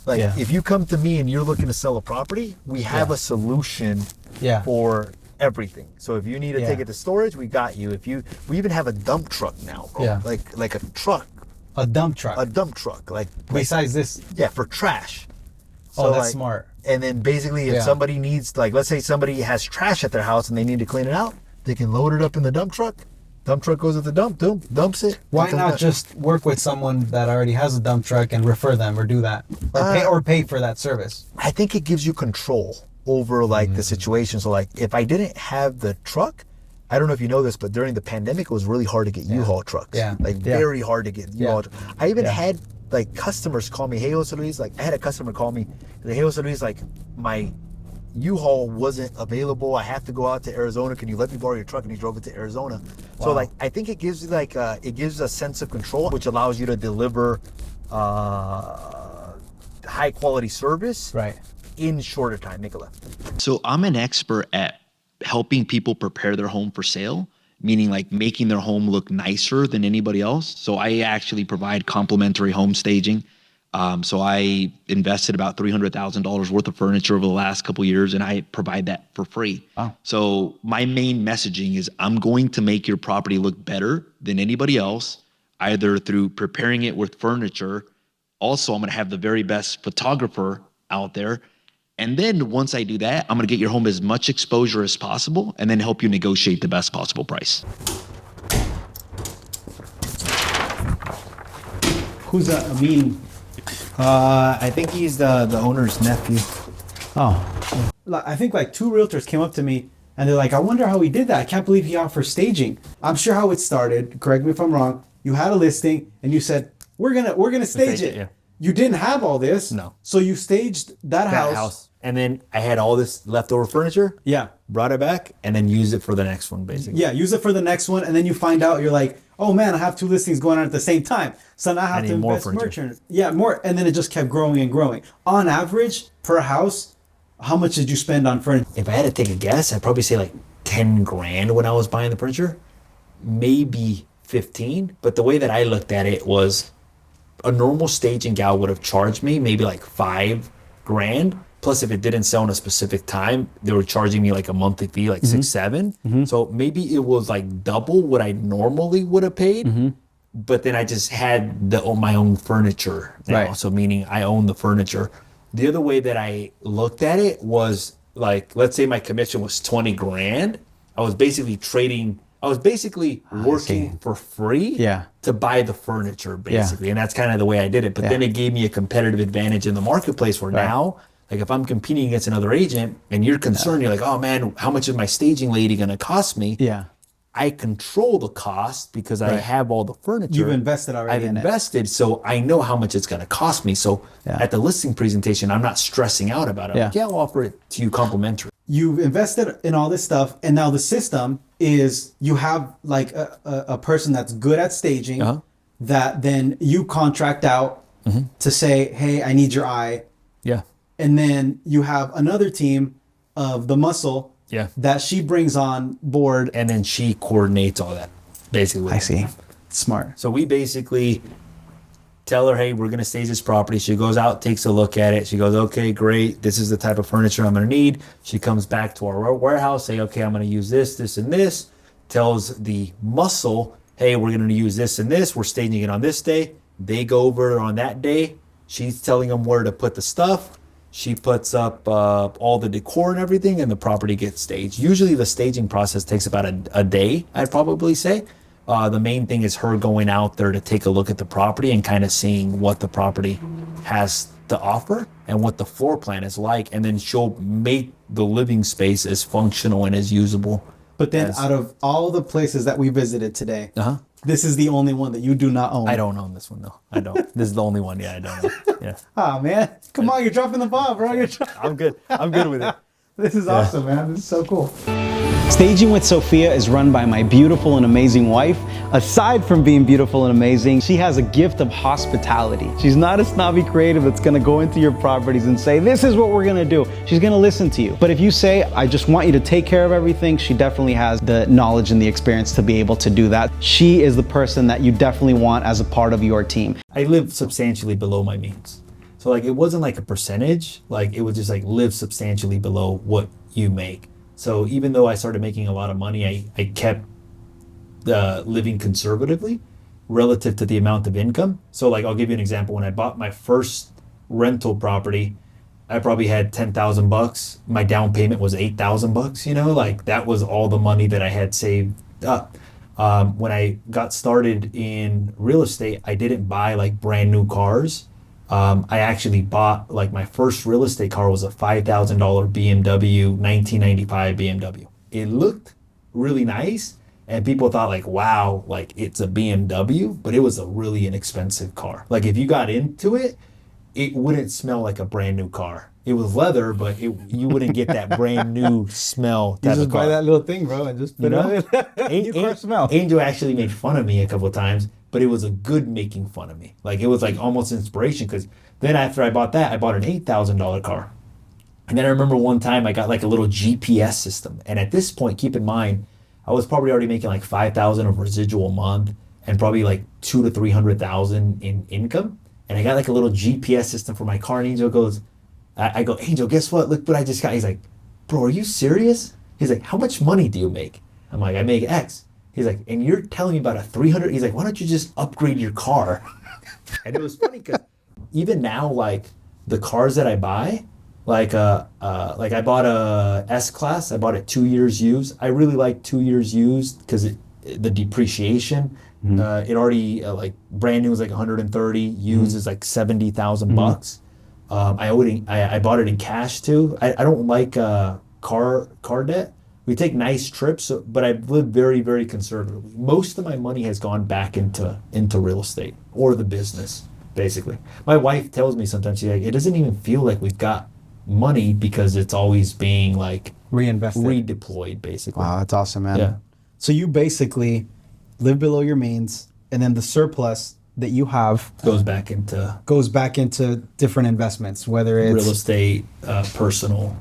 Speaker 3: if you come to me and you're looking to sell a property, we have a solution for everything. So if you need to take it to storage, we got you. We even have a dump truck now, bro. Like a truck.
Speaker 2: A dump truck.
Speaker 3: A dump truck. Like
Speaker 2: besides this.
Speaker 3: Yeah, for trash.
Speaker 2: So that's smart.
Speaker 3: And then basically if somebody needs, like, let's say somebody has trash at their house and they need to clean it out, they can load it up in the dump truck. Dump truck goes at the dumps it.
Speaker 2: Why not just work with someone that already has a dump truck and refer them or do that? Or pay for that service?
Speaker 3: I think it gives you control over like the situation. So like if I didn't have the truck, I don't know if you know this, but during the pandemic it was really hard to get U-Haul trucks. Very hard to get U-Haul. I even had like customers call me, hey Jose Luis, like I had a customer call me, hey Jose Luis, like my U-Haul wasn't available. I have to go out to Arizona. Can you let me borrow your truck? And he drove it to Arizona. So like I think it gives you like it gives a sense of control, which allows you to deliver high quality service in shorter time. Make a left.
Speaker 1: So I'm an expert at helping people prepare their home for sale, meaning like making their home look nicer than anybody else. So I actually provide complimentary home staging. So I invested about $300,000 worth of furniture over the last couple of years, and I provide that for free. Wow. So my main messaging is I'm going to make your property look better than anybody else, either through preparing it with furniture. Also, I'm going to have the very best photographer out there. And then once I do that, I'm going to get your home as much exposure as possible and then help you negotiate the best possible price.
Speaker 2: Who's Amin?
Speaker 3: I think he's the owner's nephew.
Speaker 2: Oh. I think like 2 realtors came up to me and they're like, I wonder how he did that. I can't believe he offers staging. I'm sure how it started. Correct me if I'm wrong. You had a listing and you said, we're gonna stage it. Yeah. You didn't have all this.
Speaker 3: No.
Speaker 2: So you staged that house.
Speaker 3: And then I had all this leftover furniture.
Speaker 2: Yeah.
Speaker 3: Brought it back and then used it for the next one, basically.
Speaker 2: Yeah, use it for the next one. And then you find out, you're like, oh man, I have 2 listings going on at the same time. So now I have to invest more. Yeah, more. And then it just kept growing and growing. On average, per house, how much did you spend on furniture?
Speaker 3: If I had to take a guess, I'd probably say like 10 grand when I was buying the furniture. Maybe 15. But the way that I looked at it was a normal staging gal would have charged me maybe like 5 grand. Plus, if it didn't sell in a specific time, they were charging me like a monthly fee, like 6-7. So maybe it was like double what I normally would have paid. But then I just had my own furniture now.
Speaker 2: Right.
Speaker 3: So meaning I own the furniture. The other way that I looked at it was like, let's say my commission was 20 grand. I was basically working for free to buy the furniture, basically. And that's kind of the way I did it. But then it gave me a competitive advantage in the marketplace where now, like if I'm competing against another agent and you're concerned, you're like, oh man, how much is my staging lady going to cost me?
Speaker 2: Yeah.
Speaker 3: I control the cost because I have all the furniture.
Speaker 2: You've invested already
Speaker 3: I've
Speaker 2: in
Speaker 3: invested, so I know how much it's going to cost me. So at the listing presentation, I'm not stressing out about it. I'm like, I'll offer it to you complimentary.
Speaker 2: You've invested in all this stuff, and now the system is you have like a person that's good at staging that then you contract out to say, hey, I need your eye.
Speaker 3: Yeah.
Speaker 2: And then you have another team of the muscle
Speaker 3: Yeah.
Speaker 2: that she brings on board.
Speaker 3: And then she coordinates all that, basically.
Speaker 2: I see. Smart.
Speaker 3: So we basically tell her, hey, we're going to stage this property. She goes out, takes a look at it. She goes, okay, great. This is the type of furniture I'm going to need. She comes back to our warehouse, say, okay, I'm going to use this, this, and this. Tells the muscle, hey, we're going to use this and this. We're staging it on this day. They go over on that day. She's telling them where to put the stuff. She puts up all the decor and everything, and the property gets staged. Usually the staging process takes about a day, I'd probably say. The main thing is her going out there to take a look at the property and kind of seeing what the property has to offer and what the floor plan is like. And then she'll make the living space as functional and as usable.
Speaker 2: But then out of all the places that we visited today, this is the only one that you do not own.
Speaker 3: I don't own this one, no. I don't. This is the only one, I don't own. Yeah.
Speaker 2: Oh, man. Come on, you're dropping the ball, bro.
Speaker 3: I'm good. I'm good with it.
Speaker 2: This is awesome, man. This is so cool. Staging with Sophia is run by my beautiful and amazing wife. Aside from being beautiful and amazing, she has a gift of hospitality. She's not a snobby creative that's gonna go into your properties and say, this is what we're gonna do. She's gonna listen to you. But if you say, I just want you to take care of everything, she definitely has the knowledge and the experience to be able to do that. She is the person that you definitely want as a part of your team.
Speaker 3: I live substantially below my means. So like, it wasn't like a percentage, like it was just like live substantially below what you make. So even though I started making a lot of money, I kept living conservatively relative to the amount of income. So like, I'll give you an example. When I bought my first rental property, I probably had $10,000. My down payment was $8,000, you know, like that was all the money that I had saved up. When I got started in real estate, I didn't buy like brand new cars. I actually bought, like, my first real estate car was a $5,000 BMW, 1995 BMW. It looked really nice, and people thought like, wow, like it's a BMW, but it was a really inexpensive car. Like if you got into it, it wouldn't smell like a brand new car. It was leather, but you wouldn't get that brand new smell.
Speaker 2: You just buy that little thing, bro, and just put it on. Smell.
Speaker 3: Angel actually made fun of me a couple of times, but it was a good making fun of me. Like it was like almost inspiration, because then after I bought that, I bought an $8,000 car. And then I remember one time I got like a little GPS system. And at this point, keep in mind, I was probably already making like $5,000 of residual a month and probably like $200,000 to $300,000 in income. And I got like a little GPS system for my car. And Angel goes, I go, Angel, guess what? Look what I just got. He's like, bro, are you serious? He's like, how much money do you make? I'm like, I make X. He's like, and you're telling me about a 300? He's like, why don't you just upgrade your car? And it was funny because even now, like the cars that I buy, like I bought a S-Class. I bought it 2 years used. I really like 2 years used because the depreciation. It already like brand new was like 130. Used is like 70,000 bucks. I bought it in cash too. I don't like car debt. We take nice trips, but I've lived very, very conservatively. Most of my money has gone back into real estate or the business, basically. My wife tells me sometimes, she's like, it doesn't even feel like we've got money because it's always being like
Speaker 2: reinvested,
Speaker 3: redeployed, basically.
Speaker 2: Wow, that's awesome, man.
Speaker 3: Yeah.
Speaker 2: So you basically live below your means, and then the surplus that you have
Speaker 3: goes back into
Speaker 2: different investments, whether it's
Speaker 3: real estate, personal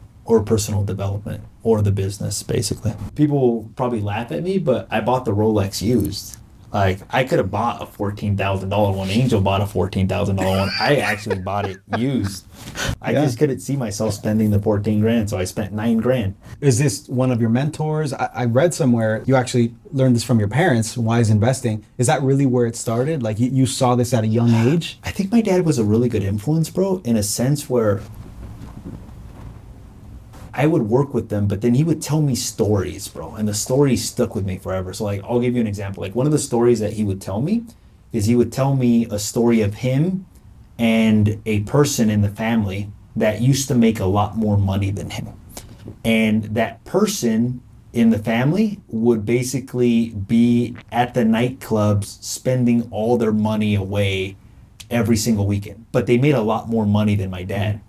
Speaker 3: development, or the business, basically. People probably laugh at me, but I bought the Rolex used. Like I could have bought a $14,000 one. Angel bought a $14,000 one. I actually bought it used. I just couldn't see myself spending the 14 grand, so I spent 9 grand.
Speaker 2: Is this one of your mentors? I read somewhere you actually learned this from your parents, wise investing. Is that really where it started? Like you saw this at a young age?
Speaker 3: I think my dad was a really good influence, bro, in a sense where I would work with them, but then he would tell me stories, bro, and the stories stuck with me forever. So like, I'll give you an example. Like one of the stories that he would tell me is he would tell me a story of him and a person in the family that used to make a lot more money than him. And that person in the family would basically be at the nightclubs spending all their money away every single weekend. But they made a lot more money than my dad.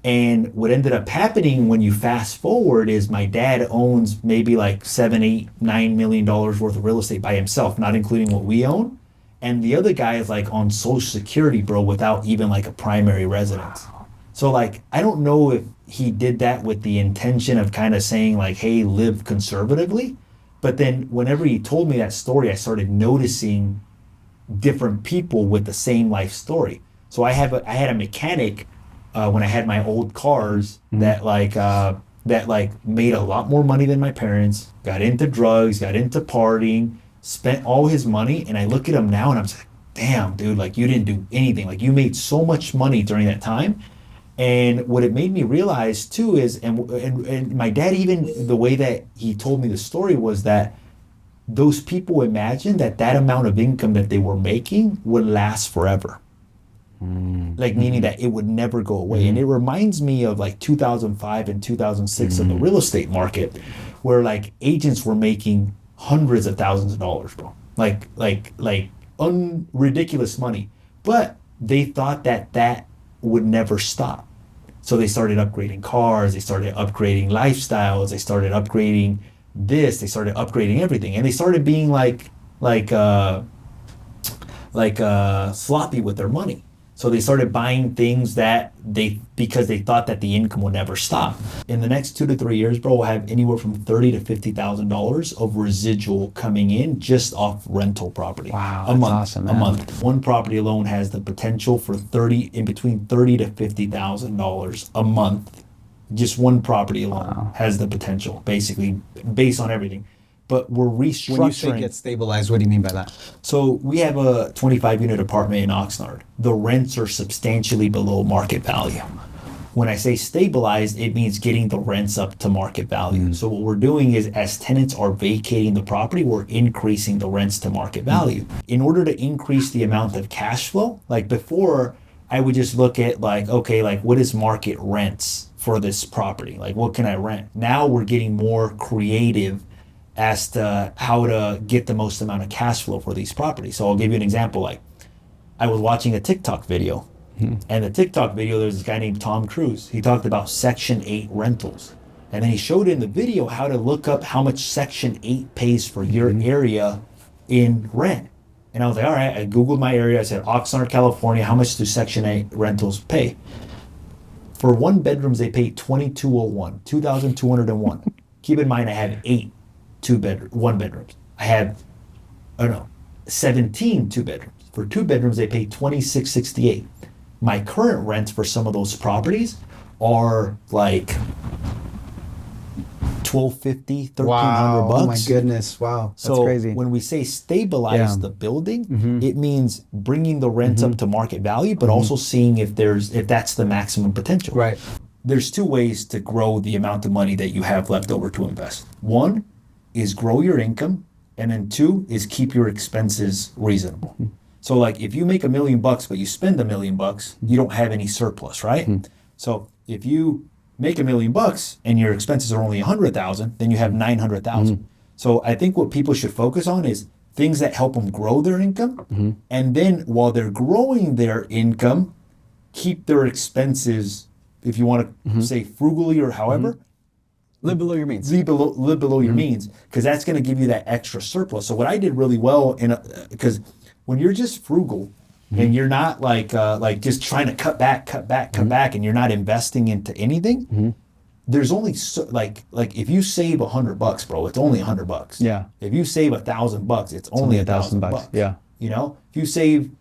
Speaker 3: And what ended up happening when you fast forward is my dad owns maybe like $7, $8, $9 worth of real estate by himself, not including what we own. And the other guy is like on Social Security, bro, without even like a primary residence. So like, I don't know if he did that with the intention of kind of saying like, hey, live conservatively. But then whenever he told me that story, I started noticing different people with the same life story. So I had a mechanic when I had my old cars that made a lot more money than my parents, got into drugs, got into partying, spent all his money. And I look at him now and I'm just like, damn, dude, like you didn't do anything. Like you made so much money during that time. And what it made me realize too is, and my dad, even the way that he told me the story was that those people imagined that amount of income that they were making would last forever. Like meaning that it would never go away. And it reminds me of like 2005 and 2006 in the real estate market where like agents were making hundreds of thousands of dollars, bro. Like ridiculous money. But they thought that would never stop. So they started upgrading cars, they started upgrading lifestyles, they started upgrading this, they started upgrading everything. And they started being sloppy with their money. So they started buying things because they thought that the income would never stop. In the next 2 to 3 years, bro, we'll have anywhere from $30,000 to $50,000 of residual coming in just off rental property.
Speaker 2: Wow,
Speaker 3: a month,
Speaker 2: awesome, man.
Speaker 3: a month. One property alone has the potential for between $30,000 to $50,000 a month. Just one property alone has the potential, basically, based on everything. But we're restructuring.
Speaker 2: When you say get stabilized, what do you mean by that?
Speaker 3: So we have a 25-unit apartment in Oxnard. The rents are substantially below market value. When I say stabilized, it means getting the rents up to market value. So what we're doing is as tenants are vacating the property, we're increasing the rents to market value. In order to increase the amount of cash flow, like before, I would just look at like, okay, like what is market rents for this property? Like what can I rent? Now we're getting more creative as to how to get the most amount of cash flow for these properties. So I'll give you an example. Like I was watching a TikTok video and the TikTok video, there's this guy named Tom Cruise. He talked about Section 8 rentals. And then he showed in the video how to look up how much Section 8 pays for your area in rent. And I was like, all right, I Googled my area. I said, Oxnard, California, how much do Section 8 rentals pay? For one bedrooms, they pay $2,201, $2,201. Keep in mind, I have 8 one bedrooms. I have 17 two bedrooms. For 2 bedrooms, they pay $2,668. My current rents for some of those properties are like $1,250, $1,300.
Speaker 2: Wow, oh my goodness, wow, that's
Speaker 3: so
Speaker 2: crazy.
Speaker 3: When we say stabilize the building, it means bringing the rents up to market value, but also seeing if that's the maximum potential.
Speaker 2: Right.
Speaker 3: There's 2 ways to grow the amount of money that you have left over to invest. One is grow your income, and then 2 is keep your expenses reasonable. So like if you make $1 million but you spend $1 million, you don't have any surplus, right? So if you make $1 million and your expenses are only 100,000, then you have 900,000. So I think what people should focus on is things that help them grow their income, and then while they're growing their income, keep their expenses, if you want to say frugally or however,
Speaker 2: live below your means.
Speaker 3: Live below your means, because that's going to give you that extra surplus. So what I did really well because when you're just frugal and you're not like just trying to cut back, and you're not investing into anything, there's only like if you save $100, bro, it's only $100.
Speaker 2: Yeah.
Speaker 3: If you save $1,000, it's only $1,000.
Speaker 2: Yeah.
Speaker 3: You know, if you save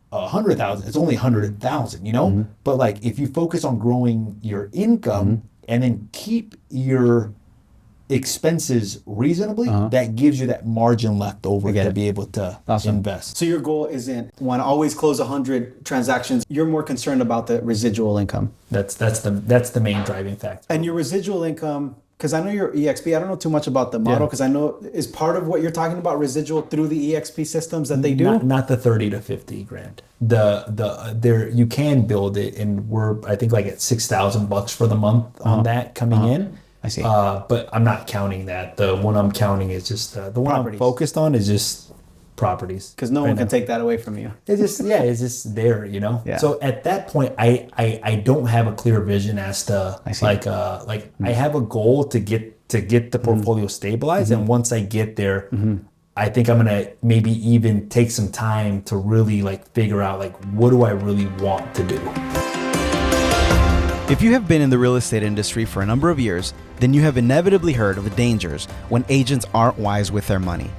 Speaker 3: 100,000, it's only 100,000. You know, but like if you focus on growing your income and then keep your expenses reasonably, that gives you that margin left over to be able to invest.
Speaker 2: So your goal isn't want to always close 100 transactions. You're more concerned about the residual income.
Speaker 3: That's the main driving factor.
Speaker 2: And your residual income, because I know your EXP, I don't know too much about the model, because I know is part of what you're talking about residual through the EXP systems that they do.
Speaker 3: Not the 30 to 50 grand. There you can build it, and we're I think like at $6,000 for the month on that coming in.
Speaker 2: I see.
Speaker 3: But I'm not counting that. The one I'm counting is just the one
Speaker 2: Properties.
Speaker 3: I'm focused on is just properties.
Speaker 2: Because no one can take that away from you.
Speaker 3: It's just there, you know.
Speaker 2: Yeah.
Speaker 3: So at that point, I don't have a clear vision as to I have a goal to get the portfolio stabilized, and once I get there, I think I'm gonna maybe even take some time to really like figure out like what do I really want to do.
Speaker 2: If you have been in the real estate industry for a number of years, then you have inevitably heard of the dangers when agents aren't wise with their money.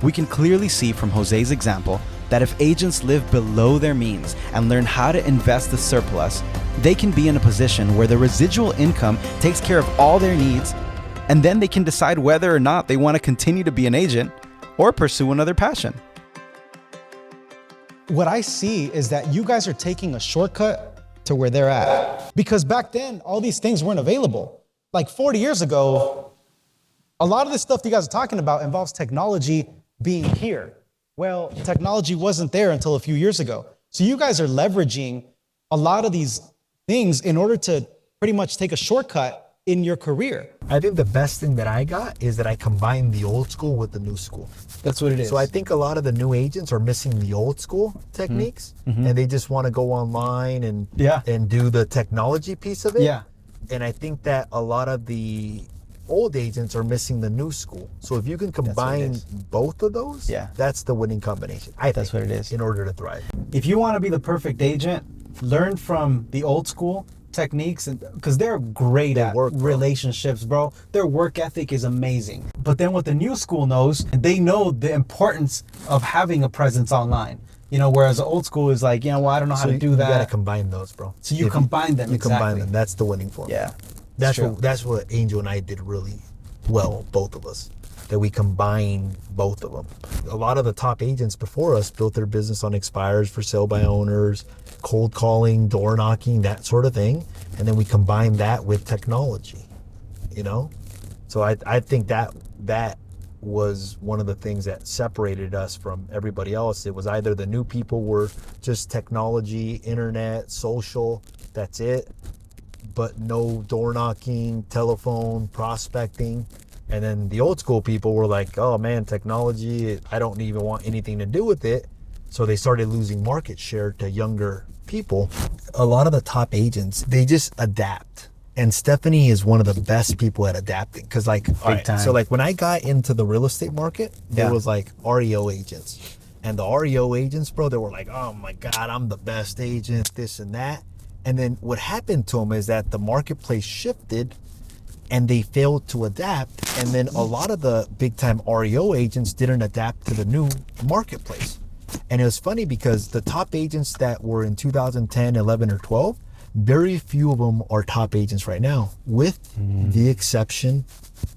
Speaker 2: We can clearly see from Jose's example that if agents live below their means and learn how to invest the surplus, they can be in a position where the residual income takes care of all their needs, and then they can decide whether or not they want to continue to be an agent or pursue another passion.
Speaker 5: What I see is that you guys are taking a shortcut to where they're at. Because back then, all these things weren't available. Like 40 years ago, a lot of this stuff that you guys are talking about involves technology being here. Well, technology wasn't there until a few years ago. So you guys are leveraging a lot of these things in order to pretty much take a shortcut in your career.
Speaker 6: I think the best thing that I got is that I combined the old school with the new school.
Speaker 5: That's what it is.
Speaker 6: So I think a lot of the new agents are missing the old school techniques, and they just want to go online and do the technology piece of it.
Speaker 5: Yeah.
Speaker 6: And I think that a lot of the old agents are missing the new school. So if you can combine both of those, that's the winning combination. I think
Speaker 2: That's what it is.
Speaker 6: in order to thrive.
Speaker 5: If you want to be the perfect agent, learn from the old school techniques, and because they're great at relationships, bro. Their work ethic is amazing. But then what the new school knows, they know the importance of having a presence online. You know, whereas the old school is like, well, I don't know how to do that.
Speaker 6: You gotta combine those, bro.
Speaker 5: So you combine them.
Speaker 6: You combine them. That's the winning formula.
Speaker 5: Yeah.
Speaker 6: That's what Angel and I did really well, both of us. That we combine both of them. A lot of the top agents before us built their business on expires, for sale by owners, cold calling, door knocking, that sort of thing. And then we combine that with technology, you know? So I think that was one of the things that separated us from everybody else. It was either the new people were just technology, internet, social, that's it, but no door knocking, telephone, prospecting. And then the old school people were like, oh man, technology, I don't even want anything to do with it. So they started losing market share to younger people. A lot of the top agents, they just adapt. And Stephanie is one of the best people at adapting. Cause like, so like when I got into the real estate market, there was like REO agents. And the REO agents, bro, they were like, oh my God, I'm the best agent, this and that. And then what happened to them is that the marketplace shifted and they failed to adapt. And then a lot of the big time REO agents didn't adapt to the new marketplace. And it was funny because the top agents that were in 2010, 11, or 12, very few of them are top agents right now, with the exception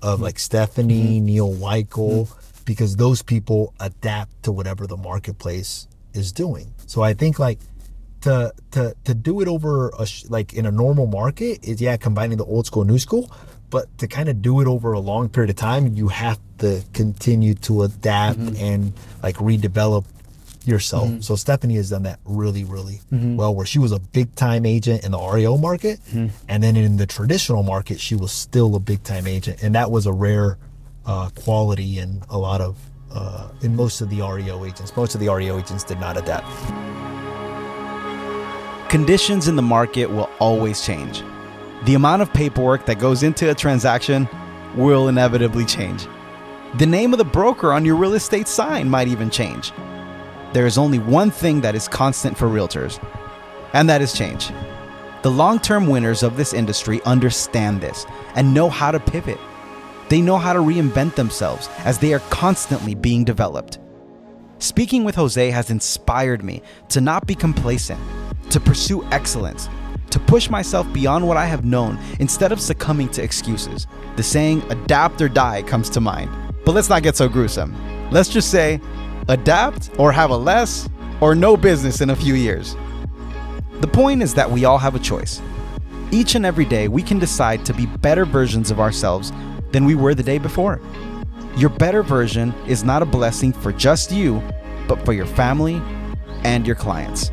Speaker 6: of like Stephanie, Neil Weichel, because those people adapt to whatever the marketplace is doing. So I think like to do it over like in a normal market is combining the old school, new school. But to kind of do it over a long period of time, you have to continue to adapt and like redevelop yourself. So Stephanie has done that really, really well, where she was a big time agent in the REO market. And then in the traditional market, she was still a big time agent. And that was a rare quality in a lot of, in most of the REO agents. Most of the REO agents did not adapt.
Speaker 2: Conditions in the market will always change. The amount of paperwork that goes into a transaction will inevitably change. The name of the broker on your real estate sign might even change. There is only one thing that is constant for realtors, and that is change. The long-term winners of this industry understand this and know how to pivot. They know how to reinvent themselves as they are constantly being developed. Speaking with Jose has inspired me to not be complacent, to pursue excellence, to push myself beyond what I have known instead of succumbing to excuses. The saying, adapt or die, comes to mind. But let's not get so gruesome. Let's just say, adapt or have a less or no business in a few years. The point is that we all have a choice. Each and every day, we can decide to be better versions of ourselves than we were the day before. Your better version is not a blessing for just you, but for your family and your clients.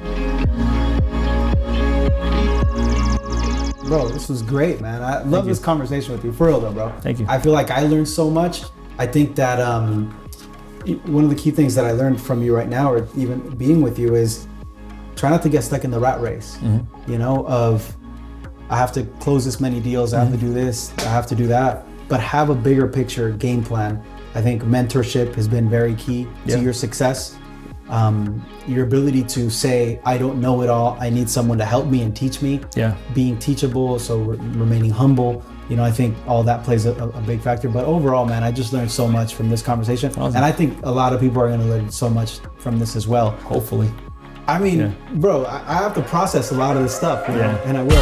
Speaker 5: Bro, this was great, man. I love this conversation with you. For real though, bro.
Speaker 3: Thank you.
Speaker 5: I feel like I learned so much. I think that one of the key things that I learned from you right now, or even being with you, is try not to get stuck in the rat race, you know, of I have to close this many deals, I have to do this, I have to do that, but have a bigger picture game plan. I think mentorship has been very key to your success. Your ability to say, I don't know it all, I need someone to help me and teach me. Being teachable, so remaining humble. You know, I think all that plays a big factor. But overall, man, I just learned so much from this conversation. Awesome. And I think a lot of people are gonna learn so much from this as well.
Speaker 3: Hopefully.
Speaker 5: I mean, bro, I have to process a lot of this stuff, you know, and I will.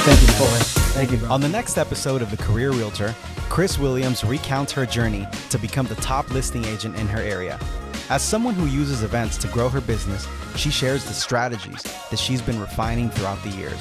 Speaker 5: Thank you, man. Thank you, bro.
Speaker 2: On the next episode of The Career Realtor, Chris Williams recounts her journey to become the top listing agent in her area. As someone who uses events to grow her business, she shares the strategies that she's been refining throughout the years.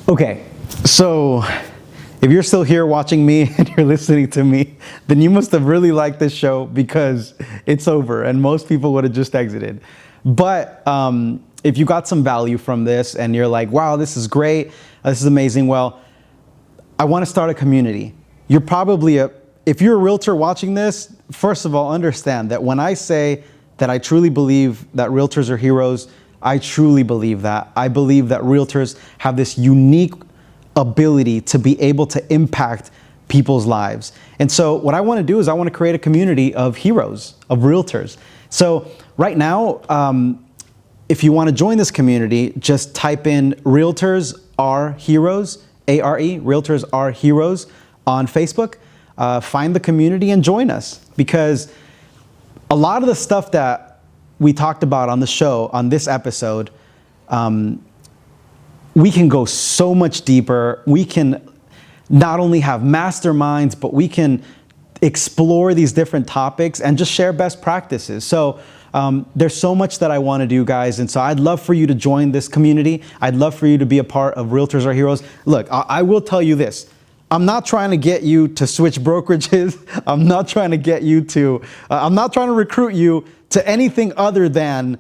Speaker 2: Okay, so if you're still here watching me and you're listening to me, then you must have really liked this show, because it's over and most people would have just exited. But if you got some value from this and you're like, wow, this is great, this is amazing, well, I want to start a community. You're probably if you're a realtor watching this, first of all, understand that when I say that I truly believe that realtors are heroes, I truly believe that. I believe that realtors have this unique ability to be able to impact people's lives. And so what I want to do is I want to create a community of heroes, of realtors. So right now, if you want to join this community, just type in Realtors Are Heroes, A-R-E, Realtors Are Heroes on Facebook. Find the community and join us, because a lot of the stuff that we talked about on the show, on this episode, we can go so much deeper. We can not only have masterminds, but we can explore these different topics and just share best practices. So there's so much that I want to do, guys. And so I'd love for you to join this community. I'd love for you to be a part of Realtors Are Heroes. Look, I will tell you this. I'm not trying to get you to switch brokerages. I'm not trying to get you to, I'm not trying to recruit you to anything other than,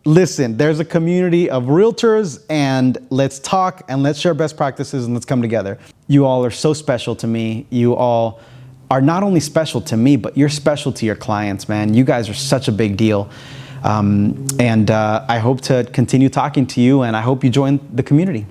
Speaker 2: listen, there's a community of realtors and let's talk and let's share best practices and let's come together. You all are so special to me. You all are not only special to me, but you're special to your clients, man. You guys are such a big deal. I hope to continue talking to you, and I hope you join the community.